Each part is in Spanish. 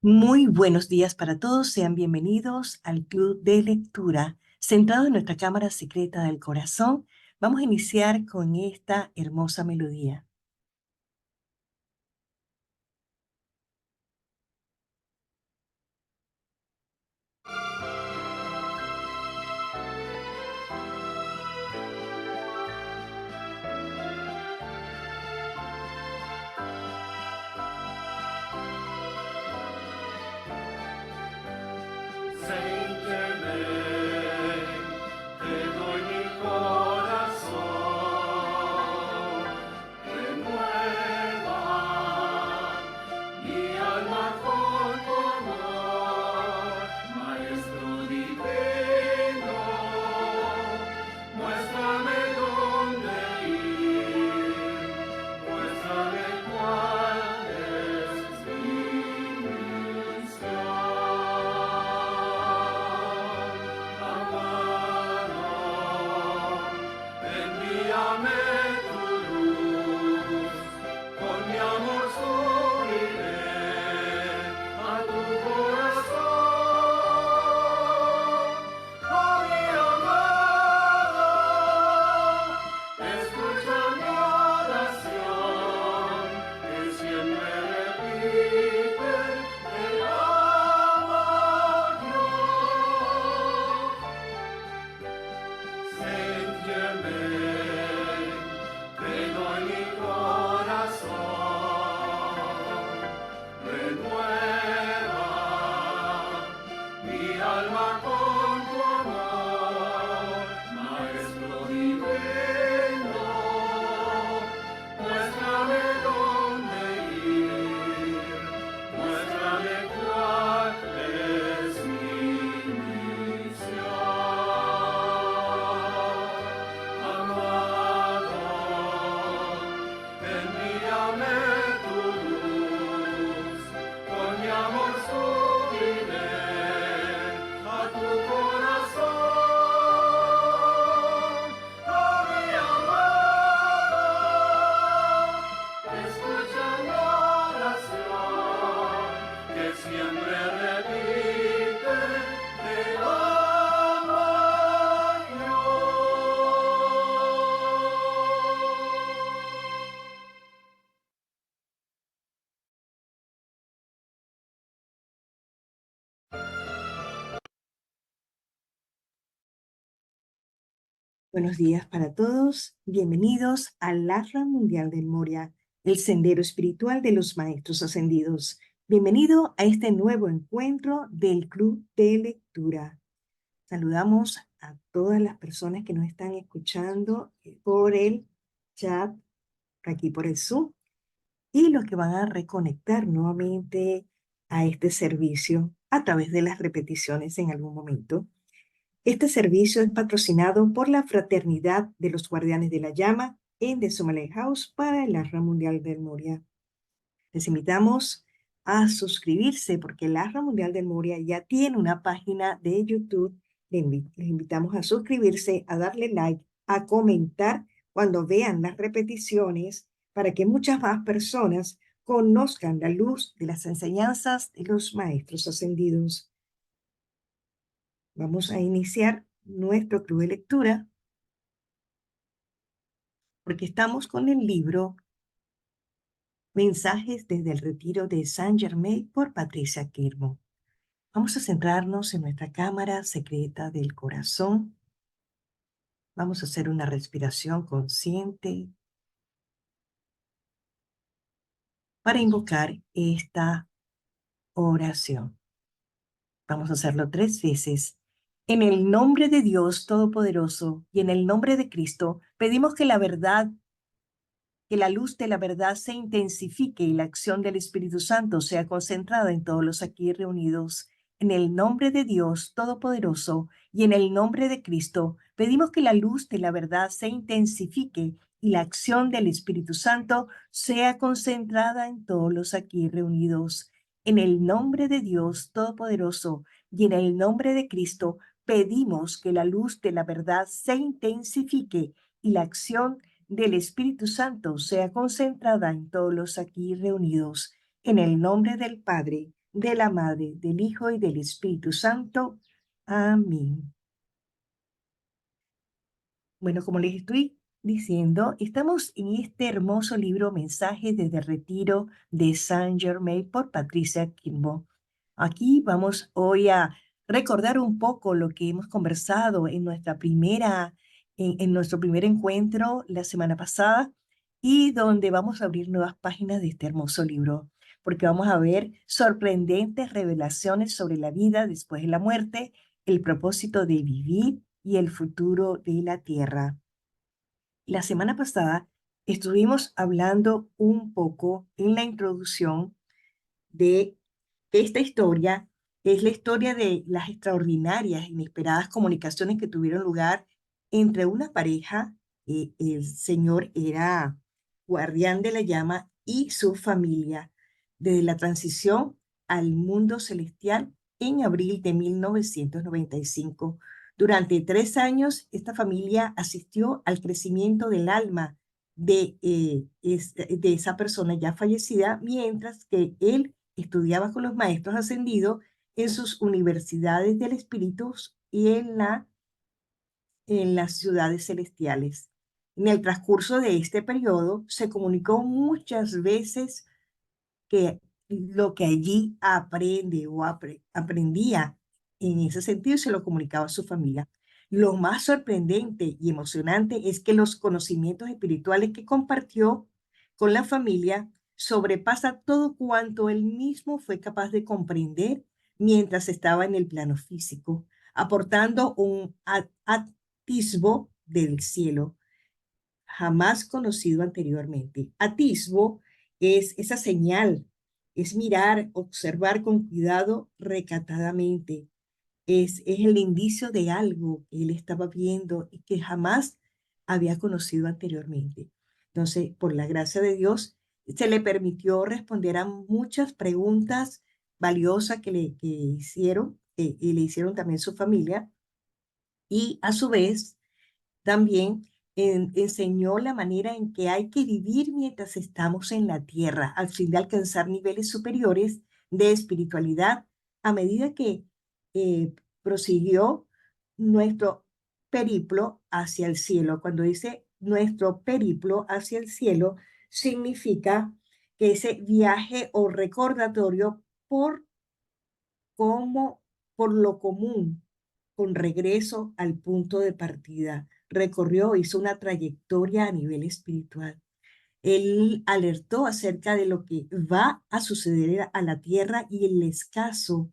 Muy buenos días para todos, sean bienvenidos al Club de Lectura. Centrado en nuestra cámara secreta del corazón, vamos a iniciar con esta hermosa melodía. Saint Germain, te doy mi corazón, renueva mi alma con tu amor, Maestro divino, muéstrame dónde ir, muéstrame cuál es mi misión. Envíame tu luz, con mi amor subiré a tu corazón. Oh mi amado, escucha mi oración, que siempre repite, te amo yo. Saint Germain, te doy mi corazón, renueva mi alma con tu amor, Maestro divino, muéstrame dónde ir, muéstrame cuál es mi misión. Amado, envíame tu luz, con mi amor subiré a tu corazón. Oh mi amado, escucha mi oración, que siempre repite, te amo yo. Buenos días para todos, bienvenidos al Ashram Mundial del Moria, el sendero espiritual de los maestros ascendidos. Bienvenido a este nuevo encuentro del Club de Lectura. Saludamos a todas las personas que nos están escuchando por el chat, aquí por el Zoom, y los que van a reconectar nuevamente a este servicio a través de las repeticiones en algún momento. Este servicio es patrocinado por la Fraternidad de los Guardianes de la Llama en The Somalé House para el Ashram Mundial del Moria. Les invitamos a suscribirse porque el Ashram Mundial del Moria ya tiene una página de YouTube. Les invitamos a suscribirse, a darle like, a comentar cuando vean las repeticiones para que muchas más personas conozcan la luz de las enseñanzas de los maestros ascendidos. Vamos a iniciar nuestro club de lectura porque estamos con el libro Mensajes desde el Retiro de Saint Germain por Patricia Kirmo. Vamos a centrarnos en nuestra cámara secreta del corazón. Vamos a hacer una respiración consciente para invocar esta oración. Vamos a hacerlo 3 veces. En el nombre de Dios Todopoderoso y en el nombre de Cristo, pedimos que la verdad, que la luz de la verdad se intensifique y la acción del Espíritu Santo sea concentrada en todos los aquí reunidos. En el nombre de Dios Todopoderoso y en el nombre de Cristo, pedimos que la luz de la verdad se intensifique y la acción del Espíritu Santo sea concentrada en todos los aquí reunidos. En el nombre de Dios Todopoderoso y en el nombre de Cristo, pedimos que la luz de la verdad se intensifique y la acción del Espíritu Santo sea concentrada en todos los aquí reunidos. En el nombre del Padre, de la Madre, del Hijo y del Espíritu Santo. Amén. Bueno, como les estoy diciendo, estamos en este hermoso libro Mensajes desde el Retiro de Saint Germain por Patricia Kimball. Aquí vamos hoy a recordar un poco lo que hemos conversado en en nuestro primer encuentro la semana pasada y donde vamos a abrir nuevas páginas de este hermoso libro, porque vamos a ver sorprendentes revelaciones sobre la vida después de la muerte, el propósito de vivir y el futuro de la tierra. La semana pasada estuvimos hablando un poco en la introducción de esta historia. Es la historia de las extraordinarias, inesperadas comunicaciones que tuvieron lugar entre una pareja. El señor era guardián de la llama y su familia, desde la transición al mundo celestial en abril de 1995. Durante 3 años, esta familia asistió al crecimiento del alma de esa persona ya fallecida, mientras que él estudiaba con los maestros ascendidos en sus universidades del espíritu y en las ciudades celestiales. En el transcurso de este periodo se comunicó muchas veces que lo que allí aprende o aprendía en ese sentido se lo comunicaba a su familia. Lo más sorprendente y emocionante es que los conocimientos espirituales que compartió con la familia sobrepasa todo cuanto él mismo fue capaz de comprender mientras estaba en el plano físico, aportando un atisbo del cielo jamás conocido anteriormente. Atisbo es esa señal, es mirar, observar con cuidado, recatadamente. Es el indicio de algo que él estaba viendo y que jamás había conocido anteriormente. Entonces, por la gracia de Dios, se le permitió responder a muchas preguntas valiosas que hicieron, y le hicieron también su familia, y a su vez también enseñó la manera en que hay que vivir mientras estamos en la tierra, al fin de alcanzar niveles superiores de espiritualidad a medida que prosiguió nuestro periplo hacia el cielo. Cuando dice nuestro periplo hacia el cielo, significa que ese viaje o recordatorio por como por lo común, con regreso al punto de partida. Recorrió, hizo una trayectoria a nivel espiritual. Él alertó acerca de lo que va a suceder a la tierra y el escaso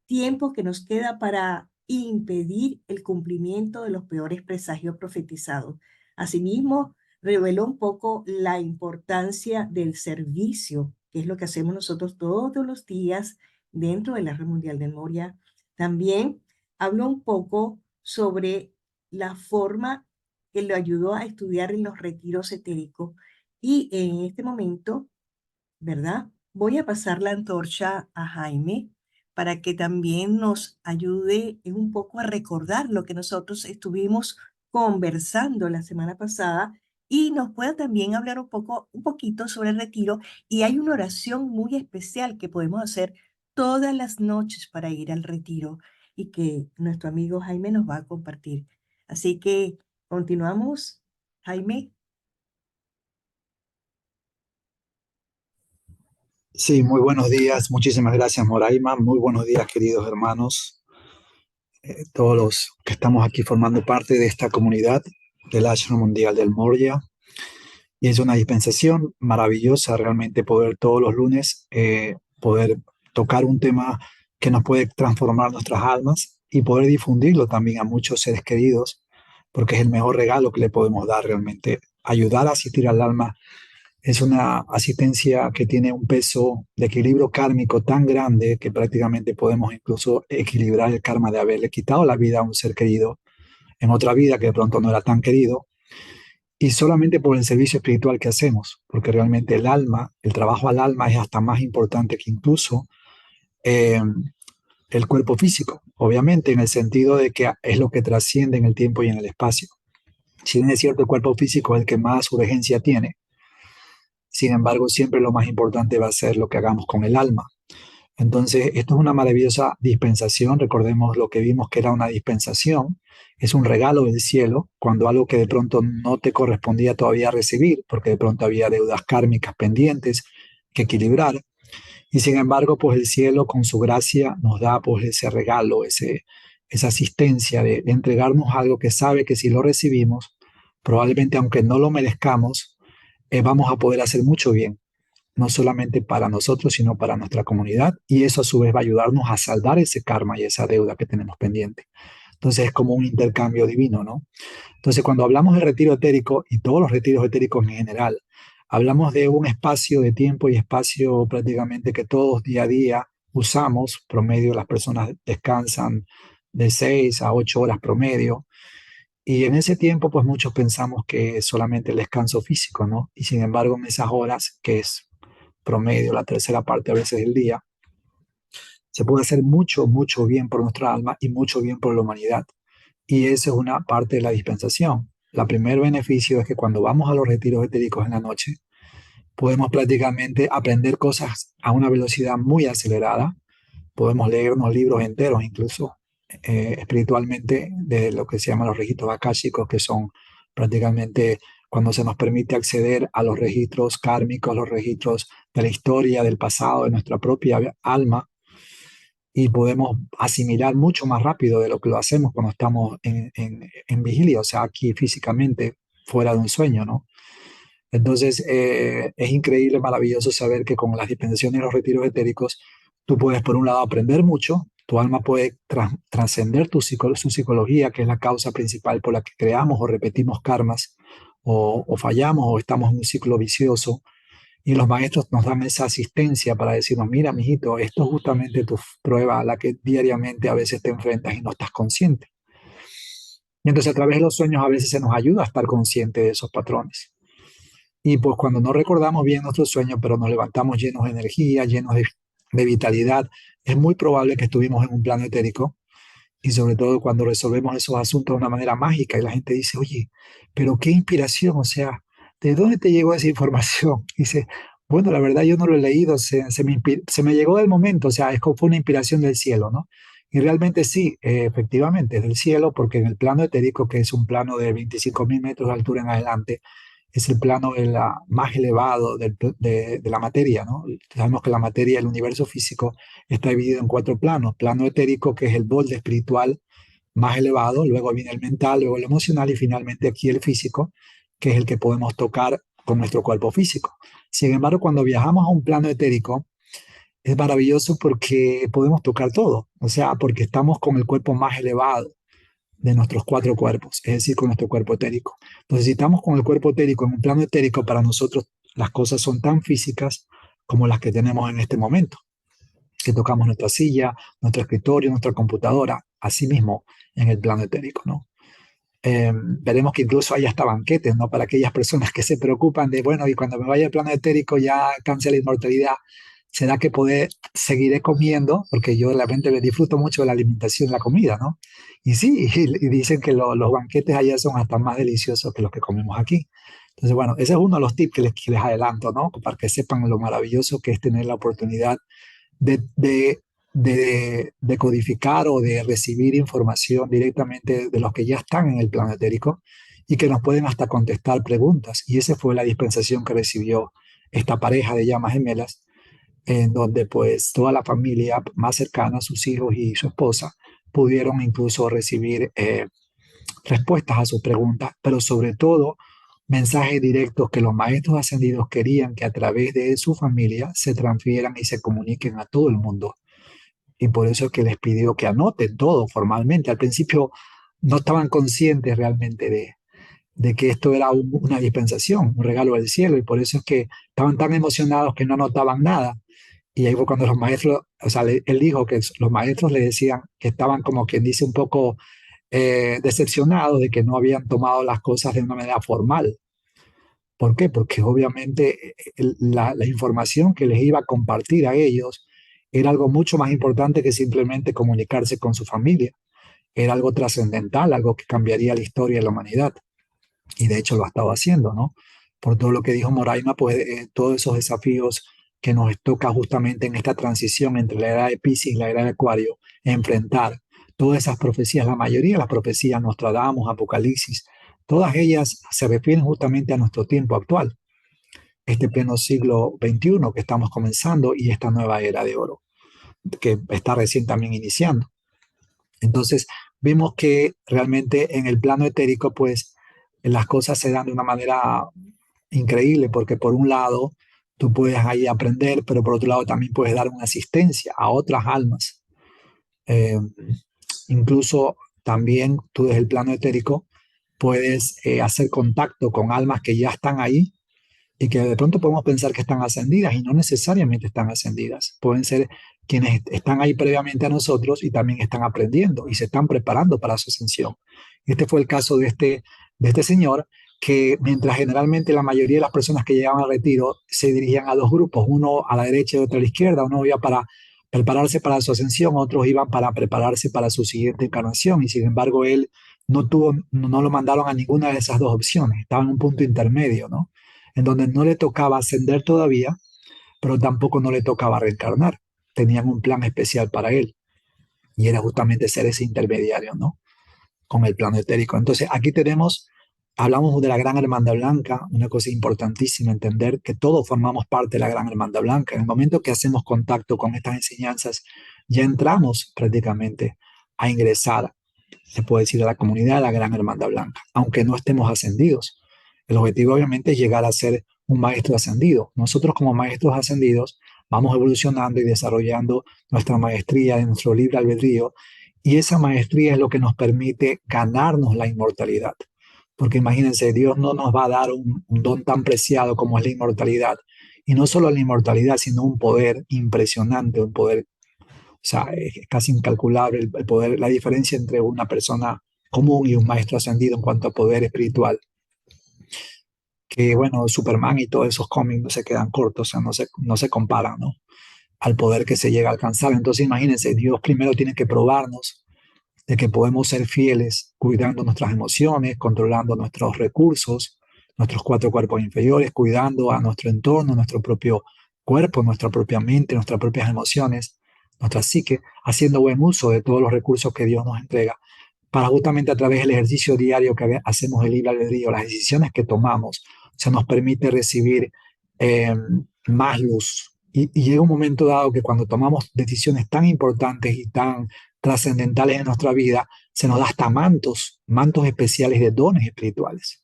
tiempo que nos queda para impedir el cumplimiento de los peores presagios profetizados. Asimismo, reveló un poco la importancia del servicio, que es lo que hacemos nosotros todos los días dentro de la Red Mundial de Moria. También habló un poco sobre la forma que lo ayudó a estudiar en los retiros etéricos. Y en este momento, ¿verdad? Voy a pasar la antorcha a Jaime para que también nos ayude un poco a recordar lo que nosotros estuvimos conversando la semana pasada y nos pueda también hablar un poquito sobre el retiro. Y hay una oración muy especial que podemos hacer todas las noches para ir al retiro y que nuestro amigo Jaime nos va a compartir. Así que continuamos, Jaime. Sí, muy buenos días. Muchísimas gracias, Moraima. Muy buenos días, queridos hermanos, todos los que estamos aquí formando parte de esta comunidad del Ashram Mundial del Moria. Y es una dispensación maravillosa realmente poder todos los lunes poder tocar un tema que nos puede transformar nuestras almas y poder difundirlo también a muchos seres queridos, porque es el mejor regalo que le podemos dar realmente. Ayudar a asistir al alma es una asistencia que tiene un peso de equilibrio kármico tan grande que prácticamente podemos incluso equilibrar el karma de haberle quitado la vida a un ser querido en otra vida que de pronto no era tan querido, y solamente por el servicio espiritual que hacemos, porque realmente el alma, el trabajo al alma es hasta más importante que incluso eh, el cuerpo físico, obviamente en el sentido de que es lo que trasciende en el tiempo y en el espacio. Si bien es cierto, el cuerpo físico es el que más urgencia tiene, sin embargo, siempre lo más importante va a ser lo que hagamos con el alma. Entonces, esto es una maravillosa dispensación. Recordemos lo que vimos que era una dispensación. Es un regalo del cielo cuando algo que de pronto no te correspondía todavía recibir, porque de pronto había deudas kármicas pendientes que equilibrar. Y sin embargo, pues el cielo con su gracia nos da pues ese regalo, esa asistencia de entregarnos algo que sabe que si lo recibimos, probablemente aunque no lo merezcamos, vamos a poder hacer mucho bien, no solamente para nosotros, sino para nuestra comunidad. Y eso a su vez va a ayudarnos a saldar ese karma y esa deuda que tenemos pendiente. Entonces es como un intercambio divino, ¿no? Entonces cuando hablamos de retiro etérico y todos los retiros etéricos en general, hablamos de un espacio de tiempo y espacio prácticamente que todos día a día usamos. Promedio las personas descansan de 6 a 8 horas promedio. Y en ese tiempo, pues muchos pensamos que es solamente el descanso físico, ¿no? Y sin embargo, en esas horas, que es promedio, la tercera parte a veces del día, se puede hacer mucho, mucho bien por nuestra alma y mucho bien por la humanidad. Y esa es una parte de la dispensación. El primer beneficio es que cuando vamos a los retiros etéricos en la noche, podemos prácticamente aprender cosas a una velocidad muy acelerada. Podemos leernos libros enteros, incluso espiritualmente, de lo que se llaman los registros akáshicos, que son prácticamente cuando se nos permite acceder a los registros kármicos, los registros de la historia, del pasado, de nuestra propia alma, y podemos asimilar mucho más rápido de lo que lo hacemos cuando estamos en vigilia, o sea, aquí físicamente, fuera de un sueño, ¿no? Entonces, es increíble, maravilloso saber que con las dispensaciones y los retiros etéricos, tú puedes, por un lado, aprender mucho, tu alma puede trascender su psicología, que es la causa principal por la que creamos o repetimos karmas, o fallamos, o estamos en un ciclo vicioso, y los maestros nos dan esa asistencia para decirnos, mira, mijito, esto es justamente tu prueba a la que diariamente a veces te enfrentas y no estás consciente. Y entonces a través de los sueños a veces se nos ayuda a estar consciente de esos patrones. Y pues cuando no recordamos bien nuestros sueños, pero nos levantamos llenos de energía, llenos de vitalidad, es muy probable que estuvimos en un plano etérico. Y sobre todo cuando resolvemos esos asuntos de una manera mágica y la gente dice, oye, pero qué inspiración, o sea, ¿de dónde te llegó esa información? Dice, bueno, la verdad yo no lo he leído, se me llegó del momento, o sea, es como fue una inspiración del cielo, ¿no? Y realmente sí, efectivamente, es del cielo, porque en el plano etérico, que es un plano de 25.000 metros de altura en adelante, es el plano más elevado de la materia, ¿no? Sabemos que la materia, el universo físico, está dividido en cuatro planos. Plano etérico, que es el borde espiritual más elevado, luego viene el mental, luego el emocional y finalmente aquí el físico, que es el que podemos tocar con nuestro cuerpo físico. Sin embargo, cuando viajamos a un plano etérico, es maravilloso porque podemos tocar todo, o sea, porque estamos con el cuerpo más elevado de nuestros cuatro cuerpos, es decir, con nuestro cuerpo etérico. Entonces, si estamos con el cuerpo etérico en un plano etérico, para nosotros las cosas son tan físicas como las que tenemos en este momento, que tocamos nuestra silla, nuestro escritorio, nuestra computadora, así mismo en el plano etérico, ¿no? Veremos que incluso hay hasta banquetes, ¿no? Para aquellas personas que se preocupan de, bueno, y cuando me vaya al plano etérico ya alcance la inmortalidad, ¿será que seguiré comiendo? Porque yo realmente me disfruto mucho de la alimentación, la comida, ¿no? Y sí, y dicen que los banquetes allá son hasta más deliciosos que los que comemos aquí. Entonces, bueno, ese es uno de los tips que les adelanto, ¿no? Para que sepan lo maravilloso que es tener la oportunidad de, de, de codificar o de recibir información directamente de los que ya están en el plano etérico y que nos pueden hasta contestar preguntas. Y esa fue la dispensación que recibió esta pareja de llamas gemelas, en donde pues toda la familia más cercana, sus hijos y su esposa, pudieron incluso recibir respuestas a sus preguntas, pero sobre todo mensajes directos que los maestros ascendidos querían que a través de su familia se transfieran y se comuniquen a todo el mundo. Y por eso es que les pidió que anoten todo formalmente. Al principio no estaban conscientes realmente de que esto era una dispensación, un regalo del cielo, y por eso es que estaban tan emocionados que no anotaban nada. Y ahí fue cuando los maestros, o sea, él dijo que los maestros le decían que estaban como quien dice un poco decepcionados de que no habían tomado las cosas de una manera formal. ¿Por qué? Porque obviamente la información que les iba a compartir a ellos era algo mucho más importante que simplemente comunicarse con su familia. Era algo trascendental, algo que cambiaría la historia de la humanidad. Y de hecho lo ha estado haciendo, ¿no? Por todo lo que dijo Moraima, pues todos esos desafíos que nos toca justamente en esta transición entre la era de Piscis y la era de Acuario, enfrentar todas esas profecías, la mayoría de las profecías, Nostradamus, Apocalipsis, todas ellas se refieren justamente a nuestro tiempo actual, este pleno siglo XXI que estamos comenzando y esta nueva era de oro que está recién también iniciando. Entonces, vemos que realmente en el plano etérico, pues las cosas se dan de una manera increíble, porque por un lado tú puedes ahí aprender, pero por otro lado también puedes dar una asistencia a otras almas. Eh, Incluso también tú desde el plano etérico puedes hacer contacto con almas que ya están ahí y que de pronto podemos pensar que están ascendidas y no necesariamente están ascendidas. Pueden ser quienes están ahí previamente a nosotros y también están aprendiendo y se están preparando para su ascensión. Este fue el caso de este señor que mientras generalmente la mayoría de las personas que llegaban al retiro se dirigían a dos grupos, uno a la derecha y otro a la izquierda, uno iba para prepararse para su ascensión, otros iban para prepararse para su siguiente encarnación y sin embargo él no lo mandaron a ninguna de esas dos opciones, estaba en un punto intermedio, ¿no? En donde no le tocaba ascender todavía, pero tampoco no le tocaba reencarnar. Tenían un plan especial para él y era justamente ser ese intermediario, ¿no? Con el plano etérico. Entonces, aquí hablamos de la Gran Hermandad Blanca, una cosa importantísima, entender que todos formamos parte de la Gran Hermandad Blanca. En el momento que hacemos contacto con estas enseñanzas, ya entramos prácticamente a ingresar, se puede decir, a la comunidad de la Gran Hermandad Blanca, aunque no estemos ascendidos. El objetivo obviamente es llegar a ser un maestro ascendido. Nosotros como maestros ascendidos vamos evolucionando y desarrollando nuestra maestría, nuestro libre albedrío, y esa maestría es lo que nos permite ganarnos la inmortalidad. Porque imagínense, Dios no nos va a dar un don tan preciado como es la inmortalidad. Y no solo la inmortalidad, sino un poder impresionante, un poder, o sea, es casi incalculable el poder, la diferencia entre una persona común y un maestro ascendido en cuanto a poder espiritual que bueno, Superman y todos esos cómics no se quedan cortos, o sea, no se comparan, ¿no? Al poder que se llega a alcanzar. Entonces, imagínense, Dios primero tiene que probarnos de que podemos ser fieles, cuidando nuestras emociones, controlando nuestros recursos, nuestros cuatro cuerpos inferiores, cuidando a nuestro entorno, nuestro propio cuerpo, nuestra propia mente, nuestras propias emociones, nuestra psique, haciendo buen uso de todos los recursos que Dios nos entrega para justamente a través del ejercicio diario que hacemos el libre albedrío, las decisiones que tomamos, se nos permite recibir eh, más luz. Y llega un momento dado que cuando tomamos decisiones tan importantes y tan trascendentales en nuestra vida, se nos da hasta mantos especiales de dones espirituales.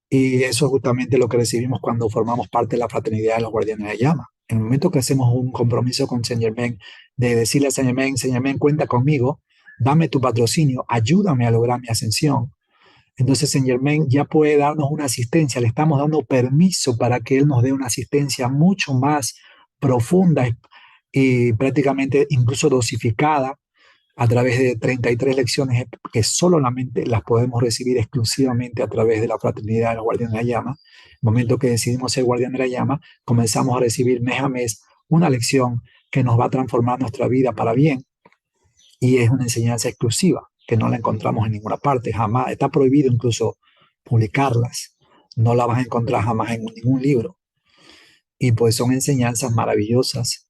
Y eso es justamente lo que recibimos cuando formamos parte de la fraternidad de los guardianes de la llama. En el momento que hacemos un compromiso con Saint Germain, de decirle a Saint Germain, cuenta conmigo, dame tu patrocinio, ayúdame a lograr mi ascensión. Entonces Saint Germain ya puede darnos una asistencia, le estamos dando permiso para que él nos dé una asistencia mucho más profunda y prácticamente incluso dosificada a través de 33 lecciones que solamente las podemos recibir exclusivamente a través de la fraternidad de los guardianes de la llama. En el momento que decidimos ser guardián de la llama, comenzamos a recibir mes a mes una lección que nos va a transformar nuestra vida para bien y es una enseñanza exclusiva que no la encontramos en ninguna parte, jamás, está prohibido incluso publicarlas, no la vas a encontrar jamás en ningún libro. Y pues son enseñanzas maravillosas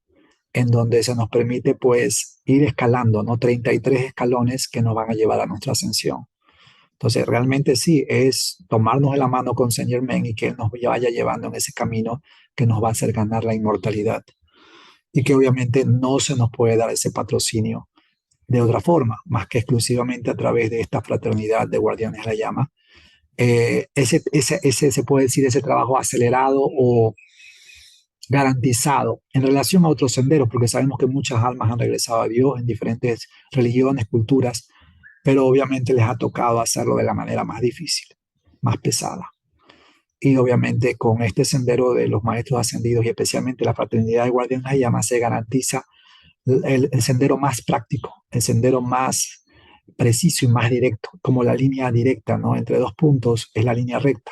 en donde se nos permite pues ir escalando, ¿no? 33 escalones que nos van a llevar a nuestra ascensión. Entonces realmente sí, es tomarnos de la mano con Saint Germain y que Él nos vaya llevando en ese camino que nos va a hacer ganar la inmortalidad. Y que obviamente no se nos puede dar ese patrocinio de otra forma, más que exclusivamente a través de esta fraternidad de guardianes de la llama. Ese se puede decir, ese trabajo acelerado o garantizado en relación a otros senderos, porque sabemos que muchas almas han regresado a Dios en diferentes religiones, culturas, pero obviamente les ha tocado hacerlo de la manera más difícil, más pesada. Y obviamente con este sendero de los maestros ascendidos y especialmente la fraternidad de guardianes de la llama se garantiza el sendero más práctico, el sendero más preciso y más directo, como la línea directa, ¿no? Entre dos puntos es la línea recta.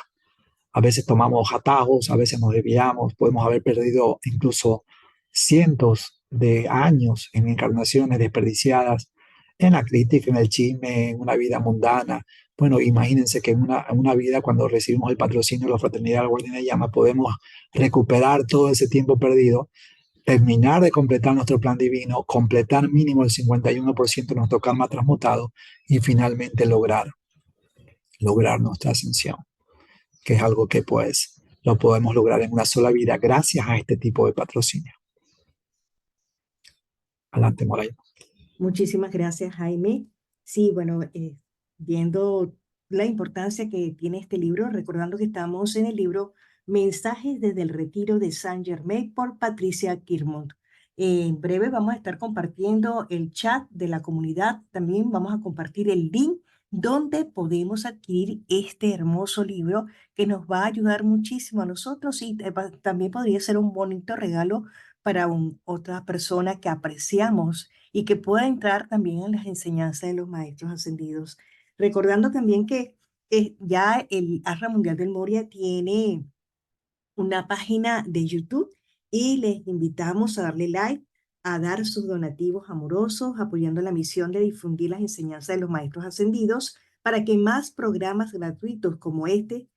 A veces tomamos atajos, a veces nos desviamos, podemos haber perdido incluso cientos de años en encarnaciones desperdiciadas en la crítica, en el chisme, en una vida mundana. Bueno, imagínense que en una vida, cuando recibimos el patrocinio de la Fraternidad del Guardián de Llama, podemos recuperar todo ese tiempo perdido, terminar de completar nuestro plan divino, completar mínimo el 51% de nuestro karma transmutado y finalmente lograr nuestra ascensión, que es algo que pues lo podemos lograr en una sola vida gracias a este tipo de patrocinio. Adelante, Moray. Muchísimas gracias, Jaime. Sí, bueno, viendo la importancia que tiene este libro, recordando que estamos en el libro Mensajes desde el Retiro de Saint Germain por Patricia Kirmont. En breve vamos a estar compartiendo el chat de la comunidad. También vamos a compartir el link donde podemos adquirir este hermoso libro que nos va a ayudar muchísimo a nosotros y también podría ser un bonito regalo para otra persona que apreciamos y que pueda entrar también en las enseñanzas de los maestros ascendidos. Recordando también que ya el Ashram Mundial del Moria tiene una página de YouTube y les invitamos a darle like, a dar sus donativos amorosos, apoyando la misión de difundir las enseñanzas de los maestros ascendidos para que más programas gratuitos como este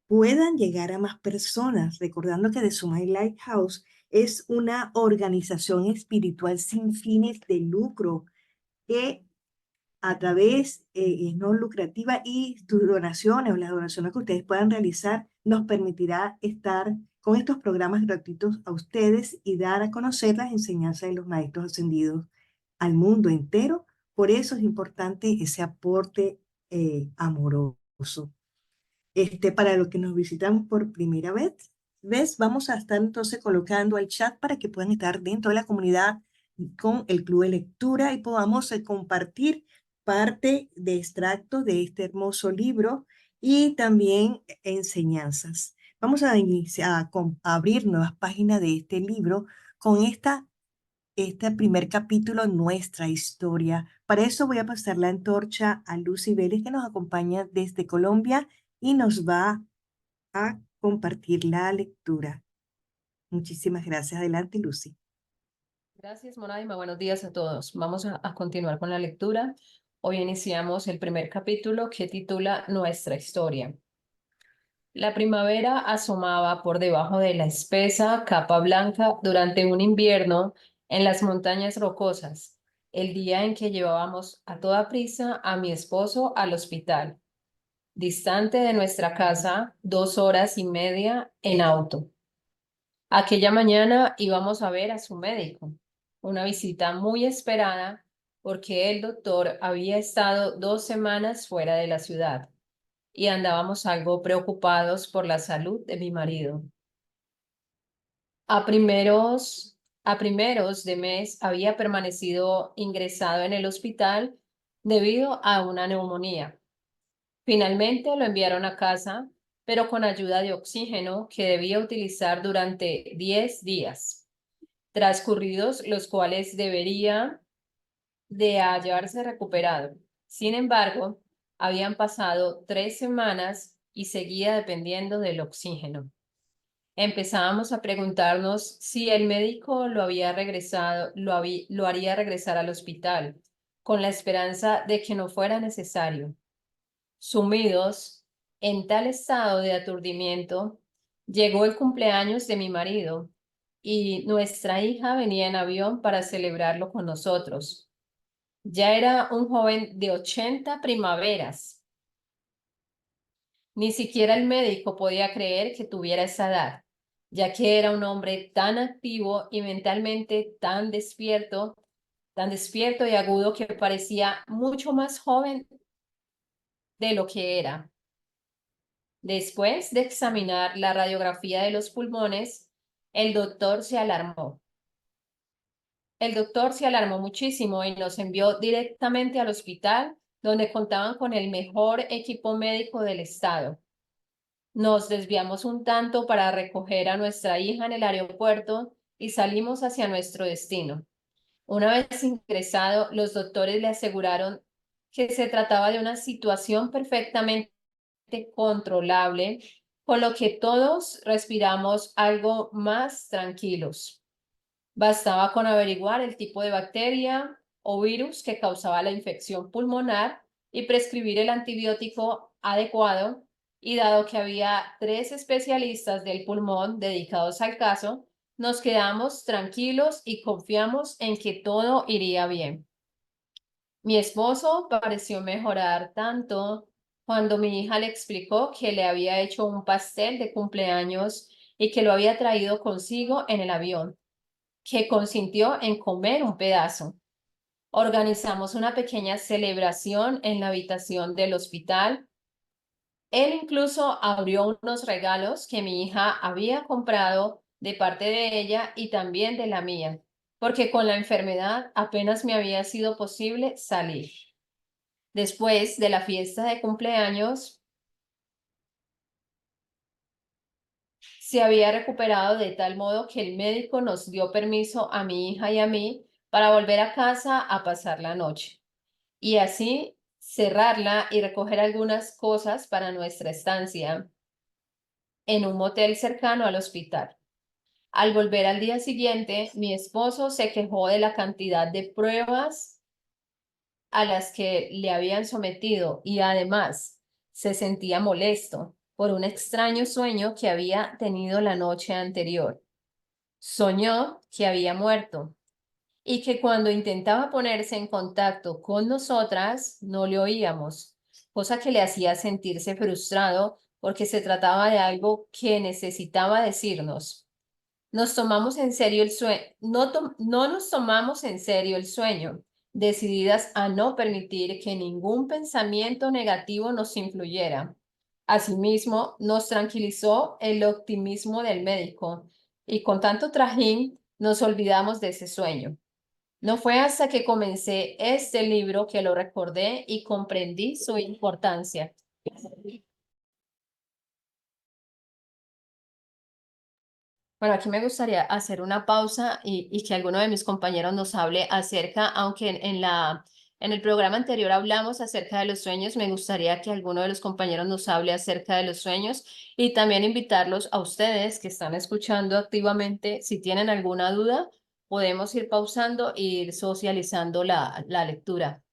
puedan llegar a más personas, recordando que The Sumai Lighthouse es una organización espiritual sin fines de lucro que a través es no lucrativa y tus donaciones o las donaciones que ustedes puedan realizar nos permitirá estar con estos programas gratuitos a ustedes y dar a conocer las enseñanzas de los maestros ascendidos al mundo entero. Por eso es importante ese aporte amoroso. Para los que nos visitan por primera vez, vamos a estar entonces colocando el chat para que puedan estar dentro de la comunidad con el club de lectura y podamos compartir parte de extractos de este hermoso libro y también enseñanzas. Vamos a iniciar a abrir nuevas páginas de este libro con este primer capítulo, Nuestra Historia. Para eso voy a pasar la antorcha a Lucy Vélez, que nos acompaña desde Colombia y nos va a compartir la lectura. Muchísimas gracias. Adelante, Lucy. Gracias, Moraima. Buenos días a todos. Vamos a continuar con la lectura. Hoy iniciamos el primer capítulo que titula Nuestra Historia. La primavera asomaba por debajo de la espesa capa blanca durante un invierno en las montañas rocosas, el día en que llevábamos a toda prisa a mi esposo al hospital, distante de nuestra casa 2 horas y media en auto. Aquella mañana íbamos a ver a su médico, una visita muy esperada porque el doctor había estado 2 semanas fuera de la ciudad y andábamos algo preocupados por la salud de mi marido. A primeros de mes había permanecido ingresado en el hospital debido a una neumonía. Finalmente lo enviaron a casa, pero con ayuda de oxígeno que debía utilizar durante 10 días, transcurridos los cuales debería de hallarse recuperado. Sin embargo, habían pasado 3 semanas y seguía dependiendo del oxígeno. Empezábamos a preguntarnos si el médico lo haría regresar al hospital, con la esperanza de que no fuera necesario. Sumidos en tal estado de aturdimiento, llegó el cumpleaños de mi marido y nuestra hija venía en avión para celebrarlo con nosotros. Ya era un joven de 80 primaveras. Ni siquiera el médico podía creer que tuviera esa edad, ya que era un hombre tan activo y mentalmente tan despierto y agudo que parecía mucho más joven de lo que era. Después de examinar la radiografía de los pulmones, el doctor se alarmó. El doctor se alarmó muchísimo y nos envió directamente al hospital, donde contaban con el mejor equipo médico del estado. Nos desviamos un tanto para recoger a nuestra hija en el aeropuerto y salimos hacia nuestro destino. Una vez ingresado, los doctores le aseguraron que se trataba de una situación perfectamente controlable, con lo que todos respiramos algo más tranquilos. Bastaba con averiguar el tipo de bacteria o virus que causaba la infección pulmonar y prescribir el antibiótico adecuado. Y dado que había 3 especialistas del pulmón dedicados al caso, nos quedamos tranquilos y confiamos en que todo iría bien. Mi esposo pareció mejorar tanto cuando mi hija le explicó que le había hecho un pastel de cumpleaños y que lo había traído consigo en el avión, que consintió en comer un pedazo. Organizamos una pequeña celebración en la habitación del hospital. Él incluso abrió unos regalos que mi hija había comprado de parte de ella y también de la mía, porque con la enfermedad apenas me había sido posible salir. Después de la fiesta de cumpleaños, se había recuperado de tal modo que el médico nos dio permiso a mi hija y a mí para volver a casa a pasar la noche y así cerrarla y recoger algunas cosas para nuestra estancia en un motel cercano al hospital. Al volver al día siguiente, mi esposo se quejó de la cantidad de pruebas a las que le habían sometido y además se sentía molesto por un extraño sueño que había tenido la noche anterior. Soñó que había muerto y que cuando intentaba ponerse en contacto con nosotras no le oíamos, cosa que le hacía sentirse frustrado porque se trataba de algo que necesitaba decirnos. Nos tomamos en serio el sueño, no nos tomamos en serio el sueño, decididas a no permitir que ningún pensamiento negativo nos influyera. Asimismo, nos tranquilizó el optimismo del médico y con tanto trajín nos olvidamos de ese sueño. No fue hasta que comencé este libro que lo recordé y comprendí su importancia. Bueno, aquí me gustaría hacer una pausa y que alguno de mis compañeros nos hable acerca, aunque en el programa anterior hablamos acerca de los sueños, me gustaría que alguno de los compañeros nos hable acerca de los sueños y también invitarlos a ustedes que están escuchando activamente. Si tienen alguna duda, podemos ir pausando e ir socializando la lectura.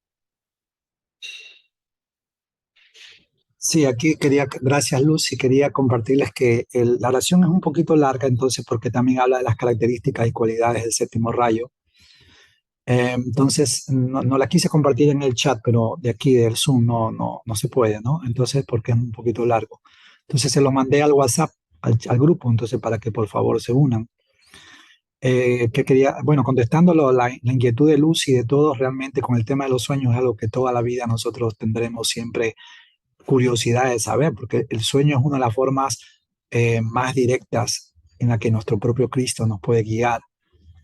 Sí, aquí quería, gracias Luz, y quería compartirles que la oración es un poquito larga, entonces, porque también habla de las características y cualidades del séptimo rayo. Entonces, no la quise compartir en el chat, pero de aquí del Zoom no se puede, ¿no? Entonces, porque es un poquito largo. Entonces, se lo mandé al WhatsApp, al grupo, entonces, para que por favor se unan. Que quería, bueno, contestándolo, la inquietud de Luz y de todos realmente con el tema de los sueños es algo que toda la vida nosotros tendremos siempre curiosidad de saber, porque el sueño es una de las formas más directas en la que nuestro propio Cristo nos puede guiar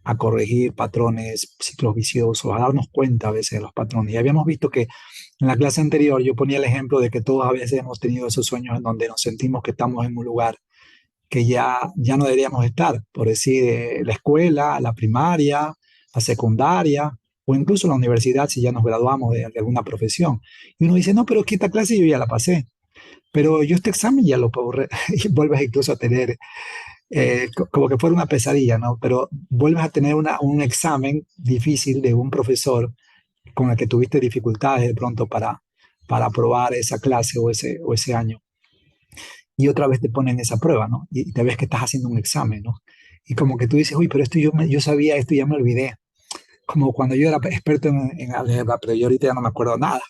a corregir patrones, ciclos viciosos, a darnos cuenta a veces de los patrones. Y habíamos visto que en la clase anterior yo ponía el ejemplo de que todos a veces hemos tenido esos sueños en donde nos sentimos que estamos en un lugar que ya no deberíamos estar, por decir, la escuela, la primaria, la secundaria o incluso la universidad si ya nos graduamos de alguna profesión. Y uno dice, no, pero es que esta clase yo ya la pasé, pero yo este examen ya lo puedo, y vuelves incluso a tener, como que fuera una pesadilla, ¿no? Pero vuelves a tener un examen difícil de un profesor con el que tuviste dificultades de pronto para aprobar esa clase o ese año y otra vez te ponen esa prueba, ¿no? Y te ves que estás haciendo un examen, ¿no? Y como que tú dices, uy, pero esto yo sabía esto y ya me olvidé. Como cuando yo era experto en álgebra, pero yo ahorita ya no me acuerdo nada.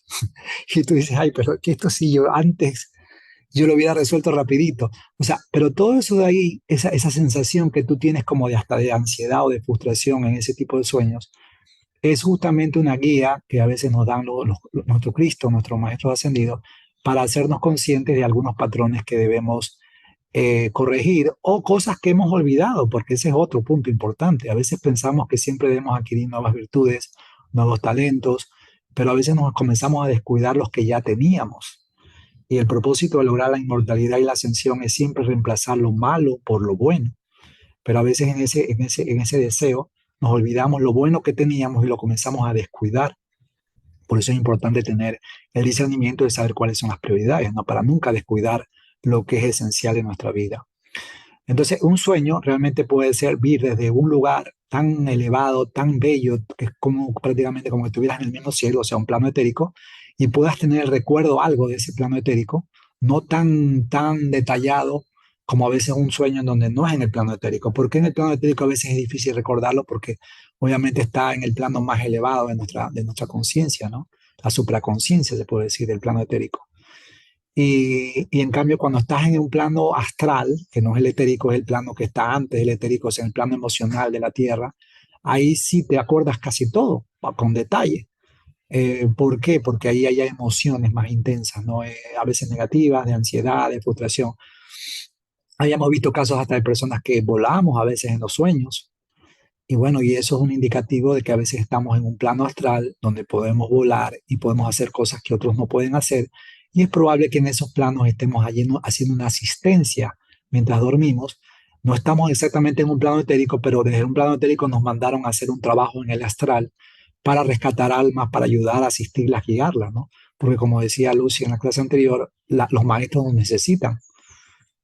Y tú dices, ay, pero que esto sí, yo antes yo lo hubiera resuelto rapidito. O sea, pero todo eso de ahí, esa sensación que tú tienes como de hasta de ansiedad o de frustración en ese tipo de sueños, es justamente una guía que a veces nos dan nuestro Cristo, nuestros maestros ascendidos, para hacernos conscientes de algunos patrones que debemos corregir o cosas que hemos olvidado, porque ese es otro punto importante. A veces pensamos que siempre debemos adquirir nuevas virtudes, nuevos talentos, pero a veces nos comenzamos a descuidar los que ya teníamos. Y el propósito de lograr la inmortalidad y la ascensión es siempre reemplazar lo malo por lo bueno. Pero a veces en ese deseo nos olvidamos lo bueno que teníamos y lo comenzamos a descuidar. Por eso es importante tener el discernimiento de saber cuáles son las prioridades, ¿no? Para nunca descuidar lo que es esencial en nuestra vida. Entonces, un sueño realmente puede servir desde un lugar tan elevado, tan bello, que es como prácticamente como que estuvieras en el mismo cielo, o sea, un plano etérico, y puedas tener el recuerdo algo de ese plano etérico, no tan detallado como a veces un sueño en donde no es en el plano etérico. Porque en el plano etérico a veces es difícil recordarlo porque obviamente está en el plano más elevado de nuestra conciencia, ¿no? La supraconciencia, se puede decir, del plano etérico. Y en cambio, cuando estás en un plano astral, que no es el etérico, es el plano que está antes del etérico, es el plano emocional de la Tierra, ahí sí te acuerdas casi todo, con detalle. ¿Por qué? Porque ahí hay emociones más intensas, ¿no? A veces negativas, de ansiedad, de frustración. Habíamos visto casos hasta de personas que volamos a veces en los sueños. Y bueno, y eso es un indicativo de que a veces estamos en un plano astral donde podemos volar y podemos hacer cosas que otros no pueden hacer. Y es probable que en esos planos estemos haciendo una asistencia mientras dormimos. No estamos exactamente en un plano etérico, pero desde un plano etérico nos mandaron a hacer un trabajo en el astral para rescatar almas, para ayudar a asistirlas, guiarlas, ¿no? Porque como decía Lucy en la clase anterior, los maestros nos necesitan.